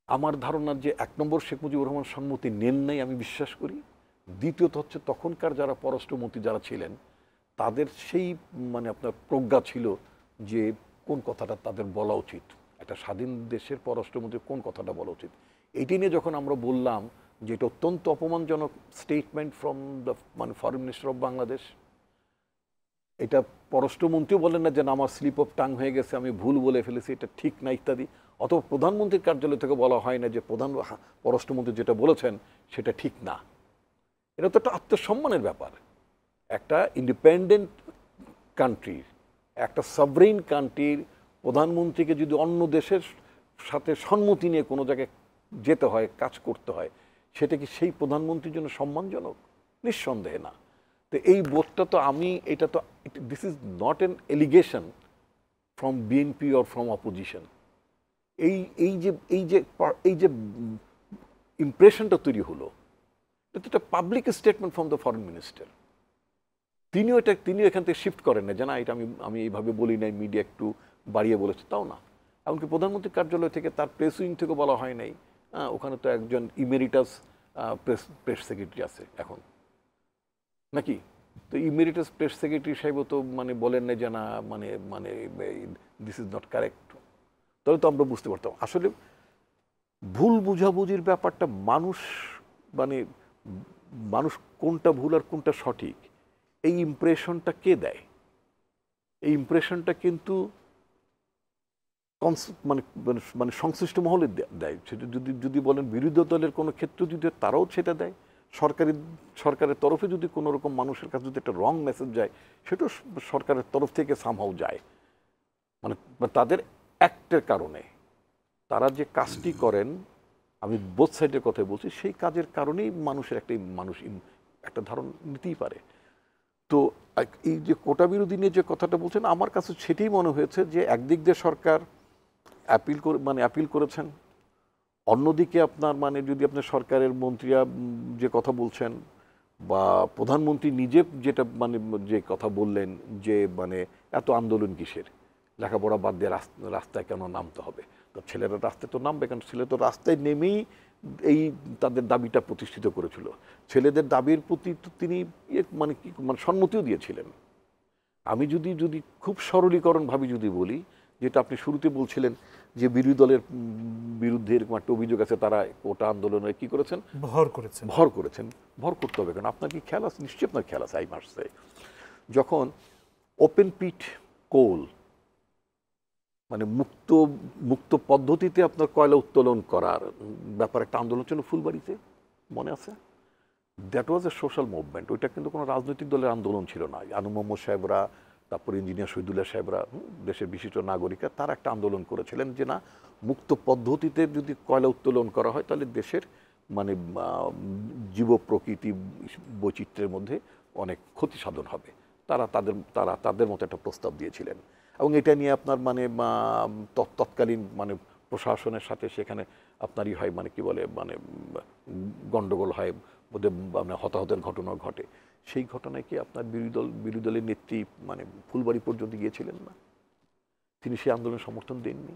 আমার ধারণা যে 1 নম্বর শেখ মুজিবুর রহমান সম্মতি নেন নাই আমি বিশ্বাস করি। দ্বিতীয়ত হচ্ছে তখনকার যারা পররাষ্ট্রমন্ত্রী যারা ছিলেন তাদের সেই মানে আপনার প্রজ্ঞা ছিল যে কোন কথাটা তাদের বলা উচিত, একটা স্বাধীন দেশের পররাষ্ট্রমন্ত্রী কোন কথাটা বলা উচিত। এইটি নিয়ে যখন আমরা বললাম যে এটা অত্যন্ত অপমানজনক স্টেটমেন্ট ফ্রম দ্য মানে ফরেন মিনিস্টার অফ বাংলাদেশ, এটা পররাষ্ট্রমন্ত্রীও বলেন না যে আমার স্লিপ অফ টাং হয়ে গেছে, আমি ভুল বলে ফেলেছি, এটা ঠিক না ইত্যাদি, অথবা প্রধানমন্ত্রীর কার্যালয় থেকে বলা হয় না যে পররাষ্ট্রমন্ত্রী যেটা বলেছেন সেটা ঠিক না। এটা তো একটা আত্মসম্মানের ব্যাপার। একটা ইন্ডিপেন্ডেন্ট কান্ট্রির, একটা সভরেইন কান্ট্রির প্রধানমন্ত্রীকে যদি অন্য দেশের সাথে সম্মতি নিয়ে কোনো জায়গায় যেতে হয়, কাজ করতে হয়, সেটা কি সেই প্রধানমন্ত্রীর জন্য সম্মানজনক? নিঃসন্দেহে না। তো এই বোধটা তো এটা তো this is not an allegation from BNP or from opposition. এই যে ইমপ্রেশনটা তৈরি হলো, এটা একটা public statement from the foreign minister. তিনিও এখান থেকে শিফট করেন না যে না এটা আমি এইভাবে বলি নাই, মিডিয়া একটু বাড়িয়ে বলেছে, তাও না। এমনকি প্রধানমন্ত্রীর কার্যালয় থেকে তার প্রেস উইং থেকে বলা হয় নাই, ওখানে তো একজন ইমেরিটাস প্রেস সেক্রেটারি আছে এখন নাকি, তো ইমেরিটাস প্রেস সেক্রেটারি সাহেব তো মানে বলেন না যে না মানে মানে দিস ইজ নট কারেক্ট। তাহলে তো আমরা বুঝতে পারতাম আসলে ভুল বুঝাবুঝির ব্যাপারটা মানুষ কোনটা ভুল আর কোনটা সঠিক এই ইমপ্রেশনটা কে দেয়? এই ইমপ্রেশনটা কিন্তু মানে সংশ্লিষ্ট মহলে দেয়। সেটা যদি বলেন বিরোধী দলের কোনো ক্ষেত্রে যদি তারাও সেটা দেয়, সরকারের তরফে যদি কোনো রকম মানুষের কাছে যদি একটা রং মেসেজ যায়, সেটাও সরকারের তরফ থেকে সামহাও যায়। মানে তাদের অ্যাক্টের কারণে তারা যে কাজটি করেন, আমি বোথ সাইডের কথা বলছি, সেই কাজের কারণেই মানুষের একটা ধারণা নিতেই পারে। তো এই যে কোটা বিরোধী নিয়ে যে কথাটা বলছেন, আমার কাছে সেটাই মনে হয়েছে যে একদিক দিয়ে সরকার অ্যাপিল করেছেন, অন্যদিকে আপনার মানে যদি আপনার সরকারের মন্ত্রীরা যে কথা বলছেন বা প্রধানমন্ত্রী নিজে যেটা মানে যে কথা বললেন যে মানে এত আন্দোলন কিসের, লেখাপড়া বাদ দিয়ে রাস্তায় কেন নামতে হবে? তো ছেলেরা রাস্তায় তো নামবে, কারণ ছেলে তো রাস্তায় নেমেই এই তাদের দাবিটা প্রতিষ্ঠিত করেছিল। ছেলেদের দাবির প্রতি তো তিনি মানে সম্মতিও দিয়েছিলেন। আমি যদি খুব সরলীকরণ ভাবে যদি বলি, যেটা আপনি শুরুতে বলছিলেন যে বিরোধী দলের বিরুদ্ধে এরকম একটা অভিযোগ আছে, তারা কোটা আন্দোলনে কি করেছেন, ভর করতে হবে। কারণ আপনার কি খেয়াল আছে? নিশ্চয়ই আপনার খেয়াল আছে। যখন ওপেন পিট কোল মানে মুক্ত পদ্ধতিতে আপনার কয়লা উত্তোলন করার ব্যাপারে একটা আন্দোলন ছিল ফুলবাড়িতে, মনে আছে? That was A social movement. ওইটা কিন্তু কোনো রাজনৈতিক দলের আন্দোলন ছিল না। আনু মোহাম্মদ সাহেবরা, তারপর ইঞ্জিনিয়ার শহীদুল্লাহ সাহেবরা, দেশের বিশিষ্ট নাগরিকরা, তারা একটা আন্দোলন করেছিলেন যে না, মুক্ত পদ্ধতিতে যদি কয়লা উত্তোলন করা হয় তাহলে দেশের মানে জীব প্রকৃতি বৈচিত্র্যের মধ্যে অনেক ক্ষতি সাধন হবে। তারা তাদের মতো একটা প্রস্তাব দিয়েছিলেন এবং এটা নিয়ে আপনার মানে তৎকালীন মানে প্রশাসনের সাথে সেখানে আপনারই হয় মানে কি বলে মানে গণ্ডগোল হয়, বোধ মানে হতাহতের ঘটনা ঘটে। সেই ঘটনায় কি আপনার বিরোধী দলের নেত্রী মানে ফুলবাড়ি পর্যন্ত গিয়েছিলেন না? তিনি সেই আন্দোলনের সমর্থন দেননি।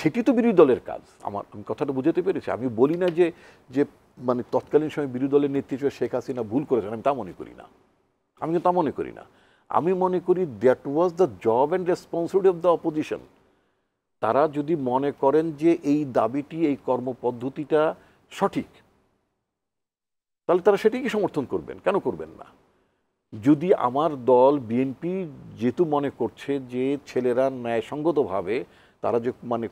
সেটি তো বিরোধী দলের কাজ। আমি কথাটা বুঝাতে পেরেছি। আমি বলি না যে মানে তৎকালীন সময় বিরোধী দলের নেত্রী শেখ হাসিনা ভুল করেছেন, আমি তা মনে করি না। আমি মনে করি that was the job and responsibility of the opposition. তারা যদি মনে করেন যে এই দাবিটি, এই কর্মপদ্ধতিটা সঠিক, তাহলে তারা সেটিকে সমর্থন করবেন। কেন করবেন না? যদি আমার দল বিএনপি যেহেতু মনে করছে যে ছেলেরা ন্যায়সঙ্গতভাবে তারা যে মানে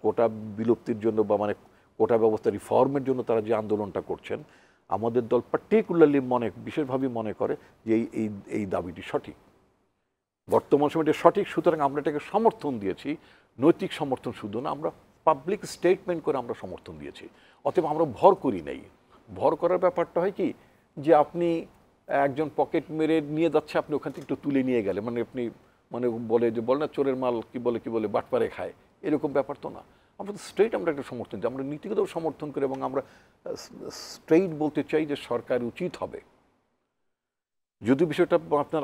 কোটা বিলুপ্তির জন্য বা মানে কোটা ব্যবস্থা রিফর্মের জন্য তারা যে আন্দোলনটা করছেন, আমাদের দল পার্টিকুলারলি বিশেষভাবে মনে করে যে এই দাবিটি সঠিক, বর্তমান সময় এটা সঠিক। সুতরাং আমরা এটাকে সমর্থন দিয়েছি, নৈতিক সমর্থন শুধু না, আমরা পাবলিক স্টেটমেন্ট করে আমরা সমর্থন দিয়েছি। অতএব আমরা ভর করি নাই। ভর করার ব্যাপারটা হয় কি, যে আপনি একজন পকেট মেরে নিয়ে যাচ্ছে, আপনি ওখান থেকে একটু তুলে নিয়ে গেলে আপনি বলে না চোরের মাল কি বলে বাটপারে খায়, এরকম ব্যাপার তো না। আমরা তো স্ট্রেইট আমরা একটা সমর্থন দিই, আমরা নীতিগত সমর্থন করি, এবং আমরা স্ট্রেইট বলতে চাই যে সরকার উচিত হবে, যদি বিষয়টা আপনার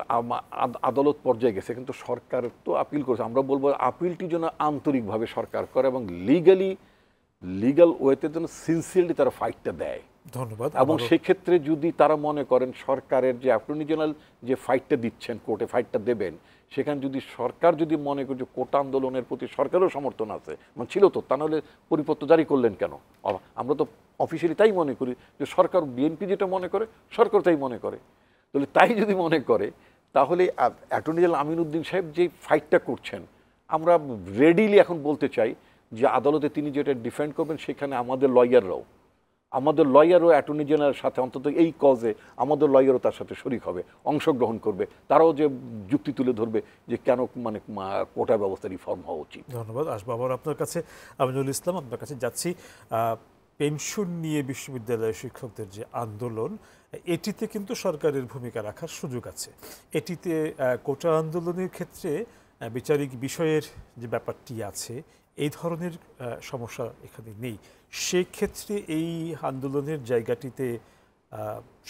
আদালত পর্যায়ে গেছে, কিন্তু সরকার তো আপিল করেছে, আমরা বলবো আপিলটি যেন আন্তরিকভাবে সরকার করে এবং লিগাল ওয়েতে যেন সিনসিয়ারলি তারা ফাইটটা দেয়। ধন্যবাদ। এবং সেক্ষেত্রে যদি তারা মনে করেন সরকারের যে অ্যাটর্নি জেনারেল যে ফাইটটা দিচ্ছেন, কোর্টে ফাইটটা দেবেন, সেখানে যদি সরকার যদি মনে করে যে কোটা আন্দোলনের প্রতি সরকারেরও সমর্থন আছে, ছিল তো, তা নাহলে পরিপত্র জারি করলেন কেন? আমরা তো অফিসিয়ালি তাই মনে করি যে সরকার, বিএনপি যেটা মনে করে সরকার তাই মনে করে। তাহলে তাই যদি মনে করে, তাহলে অ্যাটর্নি জেনারেল আমিন উদ্দিন সাহেব যে ফাইটটা করছেন, আমরা রেডিলি এখন বলতে চাই যে আদালতে তিনি যেটা ডিফেন্ড করবেন, সেখানে আমাদের লয়ারও অ্যাটর্নি জেনারেলের সাথে, অন্তত এই কজে আমাদের লয়ারও তার সাথে শরিক হবে, অংশগ্রহণ করবে, তারাও যে যুক্তি তুলে ধরবে যে কেন কোটা ব্যবস্থা রিফর্ম হওয়া উচিত। ধন্যবাদ। আসবো আবার আপনার কাছে, আমিনুল ইসলাম, আপনার কাছে যাচ্ছি। পেনশন নিয়ে বিশ্ববিদ্যালয়ের শিক্ষকদের যে আন্দোলন, এটিতে কিন্তু সরকারের ভূমিকা রাখার সুযোগ আছে। এটিতে কোটা আন্দোলনের ক্ষেত্রে বিচারিক বিষয়ের যে ব্যাপারটি আছে, এই ধরনের সমস্যা এখানে নেই। সেক্ষেত্রে এই আন্দোলনের জায়গাটিতে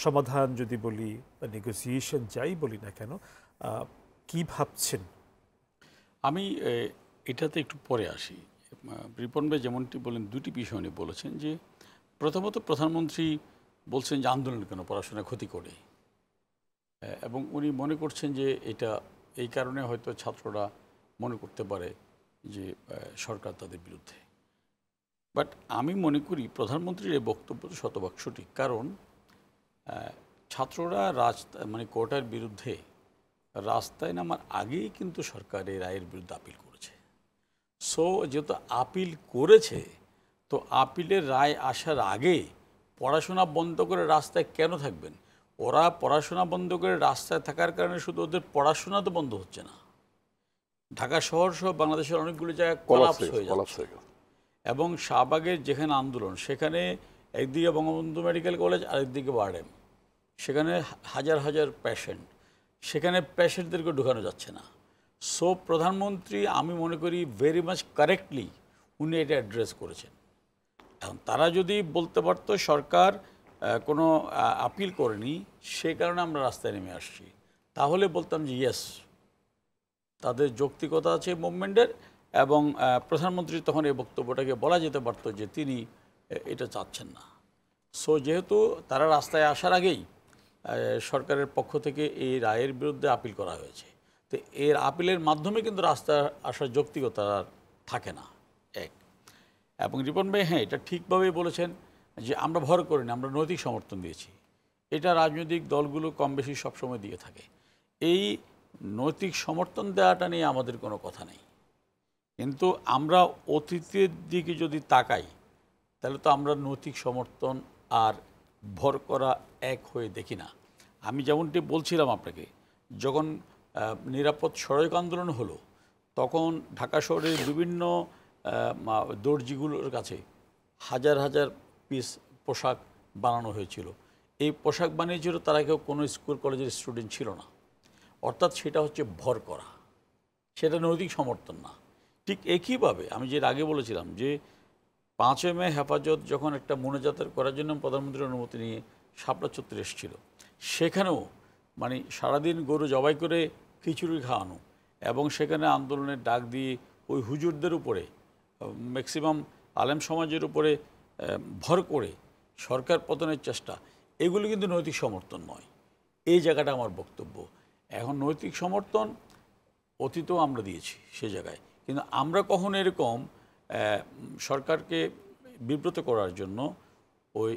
সমাধান যদি বলি, নেগোসিয়েশন যাই বলি না কেন, কি ভাবছেন? আমি এটাতে একটু পরে আসি। রিপন ভাই যেমনটি বলেন, দুটি বিষয় নিয়ে বলেছেন, যে প্রথমত প্রধানমন্ত্রী বলছেন যে আন্দোলন কেন, পড়াশোনা ক্ষতি করে, এবং উনি মনে করছেন যে এটা এই কারণে হয়তো ছাত্ররা মনে করতে পারে যে সরকার তাদের বিরুদ্ধে। বাট আমি মনে করি প্রধানমন্ত্রীর এই বক্তব্য শতভাগ সঠিক, কারণ ছাত্ররা কোটার বিরুদ্ধে রাস্তায় নামার আগেই কিন্তু সরকারের রায়ের বিরুদ্ধে আপিল করেছে। সো যেহেতু আপিল করেছে, তো আপিলের রায় আসার আগে পড়াশোনা বন্ধ করে রাস্তায় কেন থাকবেন? ওরা পড়াশোনা বন্ধ করে রাস্তায় থাকার কারণে শুধু ওদের পড়াশোনা তো বন্ধ হচ্ছে না, ঢাকা শহর সহ বাংলাদেশের অনেকগুলো জায়গায় কোলাপস হয়ে যাচ্ছে। এবং শাহবাগের যেখানে আন্দোলন, সেখানে একদিকে বঙ্গবন্ধু মেডিকেল কলেজ, আরেকদিকে ওয়ার্ডেম, সেখানে হাজার হাজার পেশেন্ট, সেখানে পেশেন্টদেরকে ঢোকানো যাচ্ছে না। সো প্রধানমন্ত্রী, আমি মনে করি ভেরি মাচ কারেক্টলি উনি এটা অ্যাড্রেস করেছেন। এখন তারা যদি বলতে পারতো সরকার কোনো আপিল করেনি, সে কারণে আমরা রাস্তায় নেমে আসছি, তাহলে বলতাম যে ইয়েস, তাদের যৌক্তিকতা আছে মুভমেন্টের, এবং প্রধানমন্ত্রী তখন এই বক্তব্যটাকে বলা যেতে পারতো যে তিনি এটা চাচ্ছেন না। সো যেহেতু তারা রাস্তায় আসার আগেই সরকারের পক্ষ থেকে এই রায়ের বিরুদ্ধে আপিল করা হয়েছে, তো এর আপিলের মাধ্যমে কিন্তু রাস্তায় আসার যৌক্তিকতা আর থাকে না, এক। এবং রিপন ভাই হ্যাঁ, এটা ঠিকভাবেই বলেছেন যে আমরা ভর করিনি, আমরা নৈতিক সমর্থন দিয়েছি। এটা রাজনৈতিক দলগুলো কম বেশি সবসময় দিয়ে থাকে। এই নৈতিক সমর্থন দেওয়াটা নিয়ে আমাদের কোনো কথা নেই, কিন্তু আমরা অতীতের দিকে যদি তাকাই, তাহলে তো আমরা নৈতিক সমর্থন আর ভর করা এক হয়ে দেখি না। আমি যেমনটি বলছিলাম আপনাকে, যখন নিরাপদ সড়ক আন্দোলন হলো, তখন ঢাকা শহরের বিভিন্ন দর্জিগুলোর কাছে হাজার হাজার পিস পোশাক বানানো হয়েছিল। এই পোশাক বানিয়েছিল তারা কেউ কোনো স্কুল কলেজের স্টুডেন্ট ছিল না। অর্থাৎ সেটা হচ্ছে ভর করা, সেটা নৈতিক সমর্থন না। ঠিক একইভাবে আমি যে আগে বলেছিলাম যে 5 মে হেফাজত যখন একটা মোনাজাত করার জন্য প্রধানমন্ত্রীর অনুমতি নিয়ে শাপলা চত্বরে এসেছিল, সেখানেও সারাদিন গরু জবাই করে খিচুড়ি খাওয়ানো, এবং সেখানে আন্দোলনের ডাক দিয়ে ওই হুজুরদের উপরে, ম্যাক্সিমাম আলেম সমাজের উপরে ভর করে সরকার পতনের চেষ্টা, এগুলো কিন্তু নৈতিক সমর্থন নয়। এই জায়গাটা আমার বক্তব্য। এখন নৈতিক সমর্থন অতীতেও আমরা দিয়েছি সে জায়গায়, কিন্তু আমরা কখনো এরকম সরকারকে বিব্রত করার জন্য ওই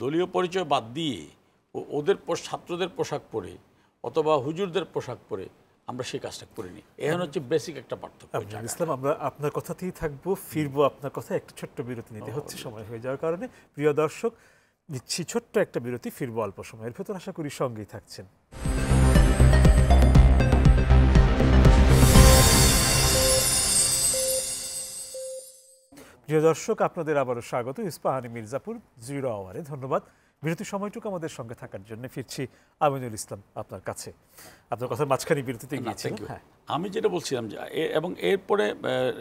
দলীয় পরিচয় বাদ দিয়ে ওদের ছাত্রদের পোশাক পরে অথবা হুজুরদের পোশাক পরে আমরা সেই কাজটা করিনি। এখন হচ্ছে বেসিক একটা পার্থক্য। ইসলাম, আমরা আপনার কথাতেই থাকবো, ফিরবো আপনার কথা। একটা ছোট্ট বিরতি নিতে হচ্ছে সময় হয়ে যাওয়ার কারণে। প্রিয় দর্শক, নিচ্ছি ছোট্ট একটা বিরতি, ফিরবো অল্প সময়ের ভেতর। আশা করি সঙ্গেই থাকছেন। প্রিয় দর্শক, আপনাদের আবারও স্বাগত ইস্পাহানি মির্জাপুর 0 আওয়ারে। ধন্যবাদ বিরতির সময়টুকু আমাদের সঙ্গে থাকার জন্য। ফিরছি আমিনুল ইসলাম আপনার কাছে। আপনার কথার মাঝখানে বিরতিতে গিয়েছিলাম। হ্যাঁ, আমি যেটা বলছিলাম যে এবং এরপরে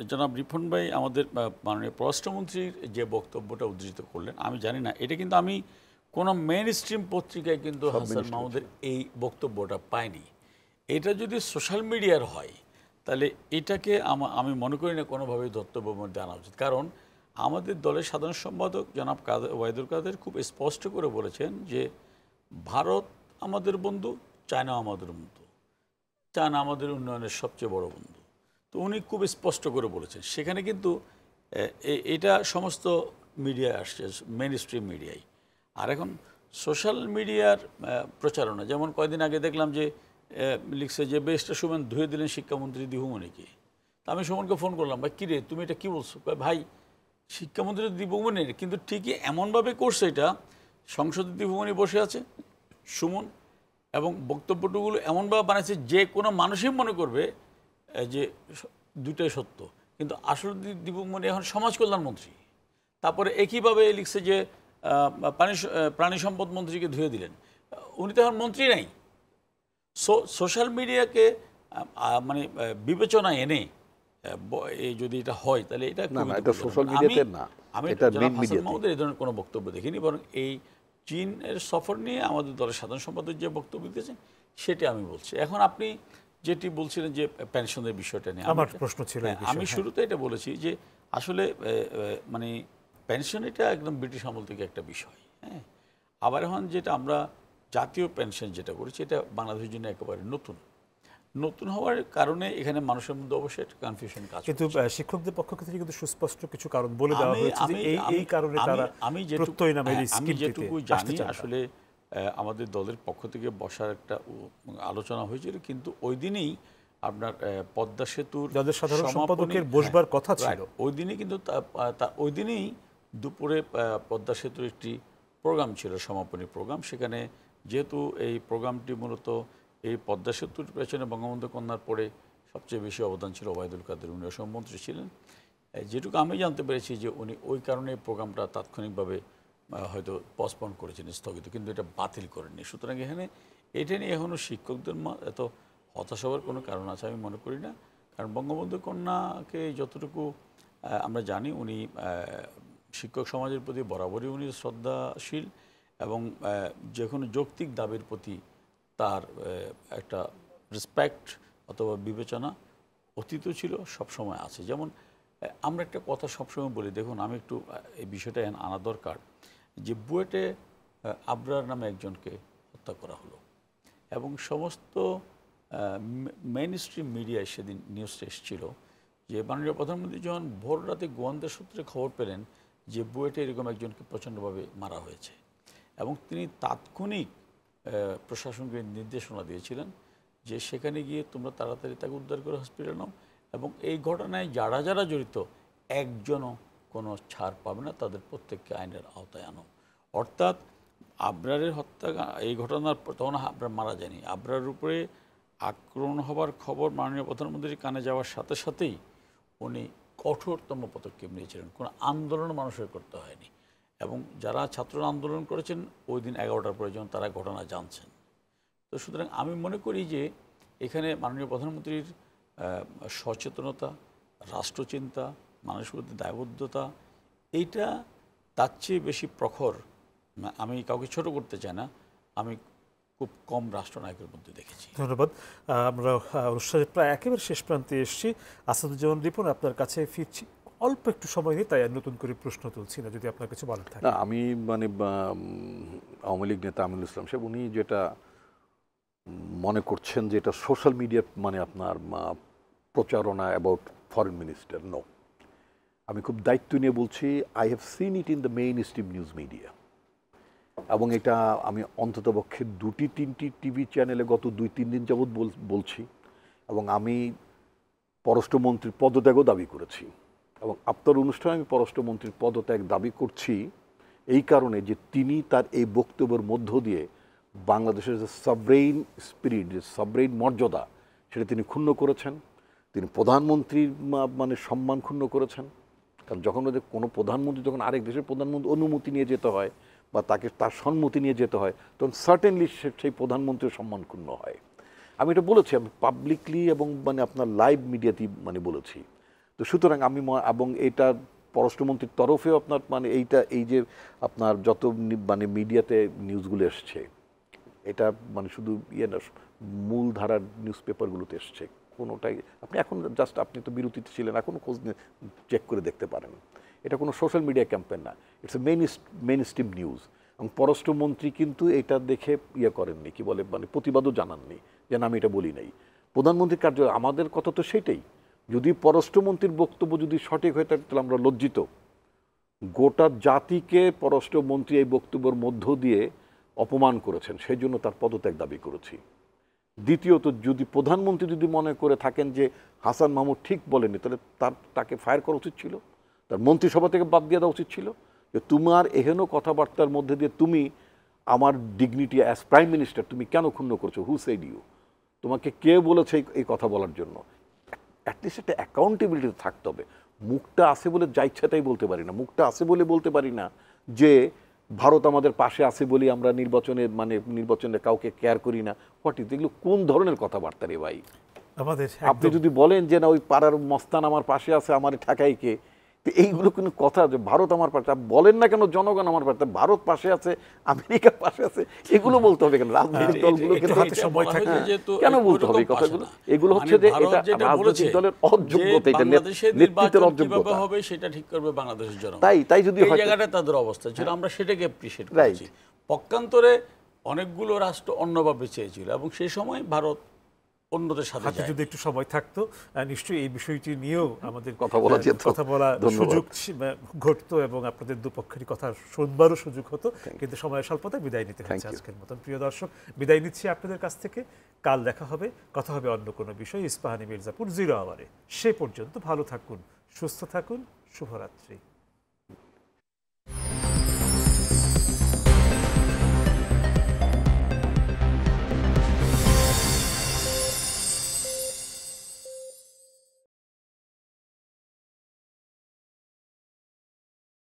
জনাব রিপন ভাই আমাদের মাননীয় পররাষ্ট্রমন্ত্রীর যে বক্তব্যটা উদ্ধৃত করলেন, আমি জানি না এটা কিন্তু আমি কোনো মেইন স্ট্রিম পত্রিকায় কিন্তু হাসান মাহমুদের এই বক্তব্যটা পাইনি। এটা যদি সোশ্যাল মিডিয়ার হয় তাহলে এটাকে আমি মনে করি না কোনোভাবেই ধর্তব্যের মধ্যে আনা উচিত। কারণ আমাদের দলের সাধারণ সম্পাদক জনাব ওয়াহিদুল কাদের খুব স্পষ্ট করে বলেছেন যে ভারত আমাদের বন্ধু, চায়না আমাদের বন্ধু, চায়না আমাদের উন্নয়নের সবচেয়ে বড় বন্ধু। তো উনি খুব স্পষ্ট করে বলেছেন। সেখানে কিন্তু এটা সমস্ত মিডিয়ায় আসছে, মেইন স্ট্রিম মিডিয়ায়। আর এখন সোশ্যাল মিডিয়ার প্রচারণা, যেমন কয়েকদিন আগে দেখলাম যে লিখছে যে বেশটা সুমন ধুয়ে দিলেন শিক্ষামন্ত্রী দীপুমণিকে। তা আমি সুমনকে ফোন করলাম, ভাই কিরে তুমি এটা কী বলছো? ভাই শিক্ষামন্ত্রী দীপুমণির, কিন্তু ঠিকই এমনভাবে করছে এটা, সংসদে দীপুমণি বসে আছে সুমন, এবং বক্তব্যটুগুলো এমনভাবে বানাইছে যে কোনো মানুষই মনে করবে যে দুইটাই সত্য। কিন্তু আসলে দীপুমণি এখন সমাজ কল্যাণ মন্ত্রী। তারপরে একইভাবে লিখছে যে প্রাণী সম্পদ মন্ত্রীকে ধুয়ে দিলেন। উনি তো এখন মন্ত্রী নাই। সোশ্যাল মিডিয়াকে মানে বিবেচনায় এনে যদি এটা হয় তাহলে এটা সোশ্যাল মিডিয়াতে না, আমি মাহমুদের এই ধরনের কোনো বক্তব্য দেখিনি। বরং এই চীনের সফর নিয়ে আমাদের দলের সাধারণ সম্পাদক যে বক্তব্য দিয়েছেন সেটা আমি বলছি। এখন আপনি যেটি বলছিলেন যে পেনশনের বিষয়টা নিয়ে আমার প্রশ্ন ছিল, আমি শুরুতে এটা বলেছি যে আসলে মানে পেনশন এটা একদম ব্রিটিশ আমল থেকে একটা বিষয়। হ্যাঁ, আবার এখন যেটা আমরা জাতীয় পেনশন যেটা করেছি এটা বাংলাদেশের জন্য একেবারে নতুন হওয়ার কারণে এখানে মানুষের মধ্যে অবশ্যই একটা কনফিউশন কাজ করছে। কিন্তু শিক্ষকদের পক্ষ থেকে কিন্তু সুস্পষ্ট কিছু কারণ বলে দেওয়া হয়েছে যে এই কারণে তারা প্রত্যয় নামের এই আমি যেটুকু জানি আসলে আমাদের দলের পক্ষ থেকে বসার একটা আলোচনা হয়েছিল, কিন্তু ওই দিনই আপনার পদ্মা সেতুর যাদের সাধারণ সম্পাদকের বসবার কথা ছিল ওই দিনই কিন্তু ওই দিনই দুপুরে পদ্মা সেতুর একটি প্রোগ্রাম ছিল, সমাপনী প্রোগ্রাম। সেখানে যেহেতু এই প্রোগ্রামটি মূলত এই পদ্মা সেতুর পেছনে বঙ্গবন্ধু কন্যার পরে সবচেয়ে বেশি অবদান ছিল ওয়াহিদুল কাদের, উনি মন্ত্রী ছিলেন। যেটুকু আমি জানতে পেরেছি যে উনি ওই কারণে প্রোগ্রামটা তাৎক্ষণিকভাবে হয়তো পসপন করেছেন, স্থগিত, কিন্তু এটা বাতিল করেননি। সুতরাং এখানে এটা নিয়ে এখনও শিক্ষকদের এত হতাশ হওয়ার কোনো কারণ আছে আমি মনে করি না। কারণ বঙ্গবন্ধু কন্যাকে যতটুকু আমরা জানি উনি শিক্ষক সমাজের প্রতি বরাবরই উনি শ্রদ্ধাশীল এবং যে কোনো যৌক্তিক দাবির প্রতি তার একটা রেসপেক্ট অথবা বিবেচনা অতীত ছিল, সবসময় আছে। যেমন আমরা একটা কথা সবসময় বলি, দেখুন আমি একটু এই বিষয়টা আনা দরকার যে বুয়েটে আবরার নামে একজনকে হত্যা করা হলো এবং সমস্ত মেইন স্ট্রিম মিডিয়ায় সেদিন নিউজটা এসেছিল যে মাননীয় প্রধানমন্ত্রী যখন ভোর রাতে গোয়েন্দা সূত্রে খবর পেলেন যে বুয়েটে এরকম একজনকে প্রচণ্ডভাবে মারা হয়েছে এবং তিনি তাৎক্ষণিক প্রশাসনকে নির্দেশনা দিয়েছিলেন যে সেখানে গিয়ে তোমরা তাড়াতাড়ি তাকে উদ্ধার করে হসপিটাল নাও এবং এই ঘটনায় যারা যারা জড়িত একজনও কোনো ছাড় পাবে না, তাদের প্রত্যেককে আইনের আওতায় আনো। অর্থাৎ আবরারের হত্যা, এই ঘটনার তখন আবরার মারা যায়নি, আবরারের উপরে আক্রমণ হবার খবর মাননীয় প্রধানমন্ত্রীর কানে যাওয়ার সাথে সাথেই উনি কঠোরতম পদক্ষেপ নিয়েছিলেন। কোনো আন্দোলন মানুষের করতে হয়নি এবং যারা ছাত্ররা আন্দোলন করেছেন ওই দিন 11টার পরে যখন তারা ঘটনা জানছেন। তো সুতরাং আমি মনে করি যে এখানে মাননীয় প্রধানমন্ত্রীর সচেতনতা, রাষ্ট্রচিন্তা, মানুষের প্রতি দায়বদ্ধতা, এইটা তার চেয়ে বেশি প্রখর আমি কাউকে ছোট করতে চাই না, আমি খুব কম রাষ্ট্রনায়কের মধ্যে দেখেছি। ধন্যবাদ। আমরা অনুষ্ঠানের প্রায় একেবারে শেষ প্রান্তে এসেছি। আসাদুজ্জামান রিপন, আপনার কাছে ফিরছি। অল্প একটু সময় নিয়ে, তাই আর নতুন করে প্রশ্ন তুলছি না, যদি আপনার কিছু বলার থাকে। না, আমি মানে আওয়ামী লীগ নেতা আমিনুল ইসলাম সাহেব উনি যেটা মনে করছেন যে এটা সোশ্যাল মিডিয়া মানে আপনার প্রচারণা অ্যাবাউট ফরেন মিনিস্টার, নো। আমি খুব দায়িত্ব নিয়ে বলছি, I have seen it in the main stream news media এবং এটা আমি অন্ততপক্ষে 2-3টি টিভি চ্যানেলে গত 2-3 দিন যাবৎ বলছি এবং আমি পররাষ্ট্রমন্ত্রীর পদত্যাগও দাবি করেছি, এবং আপনার অনুষ্ঠানে আমি পররাষ্ট্রমন্ত্রীর পদত্যাগ দাবি করছি এই কারণে যে তিনি তার এই বক্তব্যের মধ্য দিয়ে বাংলাদেশের যে সভরেইন স্পিরিট, যে সভরেইন মর্যাদা, সেটা তিনি ক্ষুণ্ণ করেছেন। তিনি প্রধানমন্ত্রীর মানে সম্মান ক্ষুণ্ণ করেছেন। কারণ যখন ওদের কোনো প্রধানমন্ত্রী যখন আরেক দেশের প্রধানমন্ত্রী অনুমতি নিয়ে যেতে হয় বা তাকে তার সম্মতি নিয়ে যেতে হয়, তখন সার্টেনলি সেই প্রধানমন্ত্রীর সম্মান ক্ষুণ্ণ হয়। আমি এটা বলেছি, আমি পাবলিকলি এবং মানে আপনার লাইভ মিডিয়াতেই মানে বলেছি। তো সুতরাং আমি এবং এটা পররাষ্ট্রমন্ত্রীর তরফেও আপনার মানে এইটা এই যে আপনার যত মানে মিডিয়াতে নিউজগুলো এসছে, এটা মানে শুধু ইয়ে না, মূল ধারার নিউজ পেপারগুলোতে এসছে কোনোটাই। আপনি এখন জাস্ট আপনি তো বিরতিতে ছিলেন, এখনও খোঁজ চেক করে দেখতে পারেন। এটা কোনো সোশ্যাল মিডিয়া ক্যাম্পেইন না, it's a main stream news. এবং পররাষ্ট্রমন্ত্রী কিন্তু এটা দেখে ইয়ে করেননি, কি বলে মানে প্রতিবাদও জানাননি যে না আমি এটা বলি নাই। প্রধানমন্ত্রীর কার্য, আমাদের কথা তো সেটাই। যদি পররাষ্ট্রমন্ত্রীর বক্তব্য যদি সঠিক হয়ে থাকে তাহলে আমরা লজ্জিত। গোটা জাতিকে পররাষ্ট্রমন্ত্রী এই বক্তব্যের মধ্য দিয়ে অপমান করেছেন, সেই জন্য তার পদত্যাগ দাবি করেছি। দ্বিতীয়ত, যদি প্রধানমন্ত্রী যদি মনে করে থাকেন যে হাসান মাহমুদ ঠিক বলেনি, তাহলে তাকে ফায়ার করা উচিত ছিল, তার মন্ত্রিসভা থেকে বাদ দিয়ে দেওয়া উচিত ছিল। যে তোমার এহেন কথাবার্তার মধ্যে দিয়ে তুমি আমার ডিগনিটি অ্যাজ প্রাইম মিনিস্টার তুমি কেন ক্ষুণ্ণ করছো? Who said you? তোমাকে কে বলেছে এই কথা বলার জন্য? অ্যাটলিস্ট একটা অ্যাকাউন্টেবিলিটি থাকতে হবে। মুখটা আছে বলে যা ইচ্ছা তাই বলতে পারি না। মুখটা আছে বলে বলতে পারি না যে ভারত আমাদের পাশে আছে বলে আমরা নির্বাচনে কাউকে কেয়ার করি না। হোয়াট ইজ, এগুলো কোন ধরনের কথাবার্তা রে ভাই? আমাদের আপনি যদি বলেন যে না ওই পাড়ার মস্তান আমার পাশে আছে, আমার ঠেকাই কে, তো এইগুলো কোনো কথা? যে ভারত আমার পাশে, বলেন না কেন জনগণ আমার পাশে? ভারত পাশে আছে, আমেরিকা পাশে আছে, এগুলো বলতে হবে কেন? রাজনৈতিক দলগুলোকে হাতে সময় থাকে কেন বলতে হবে এই কথাগুলো? এগুলো হচ্ছে যে এটা রাজনৈতিক দলের অযোগ্যতা, এটা নেতৃত্বের অযোগ্যতা হবে, সেটা ঠিক করবে বাংলাদেশের জনগণ। তাই যদি এই জায়গাটা তাদের অবস্থা ছিল, আমরা সেটাকে অ্যাপ্রিশিয়েট করেছি। পক্ষান্তরে অনেকগুলো রাষ্ট্র অন্যভাবে চেয়েছিল এবং সেই সময় ভারত অন্যদের সাথে হাতে যদি একটু সময় থাকতো নিশ্চয়ই এই বিষয়টি নিয়েও আমাদের কথা বলা যেত, কথা বলা সুযোগ ঘটতো এবং আপনাদের দুপক্ষেরই কথা শুনবারও সুযোগ হতো। কিন্তু সময়ের স্বল্পতায় বিদায় নিতে হচ্ছে আজকের মতন। প্রিয় দর্শক, বিদায় নিচ্ছি আপনাদের কাছ থেকে। কাল দেখা হবে, কথা হবে অন্য কোনো বিষয় ইস্পাহানি মির্জাপুর 0 আওয়ারে। সে পর্যন্ত ভালো থাকুন, সুস্থ থাকুন, শুভরাত্রি।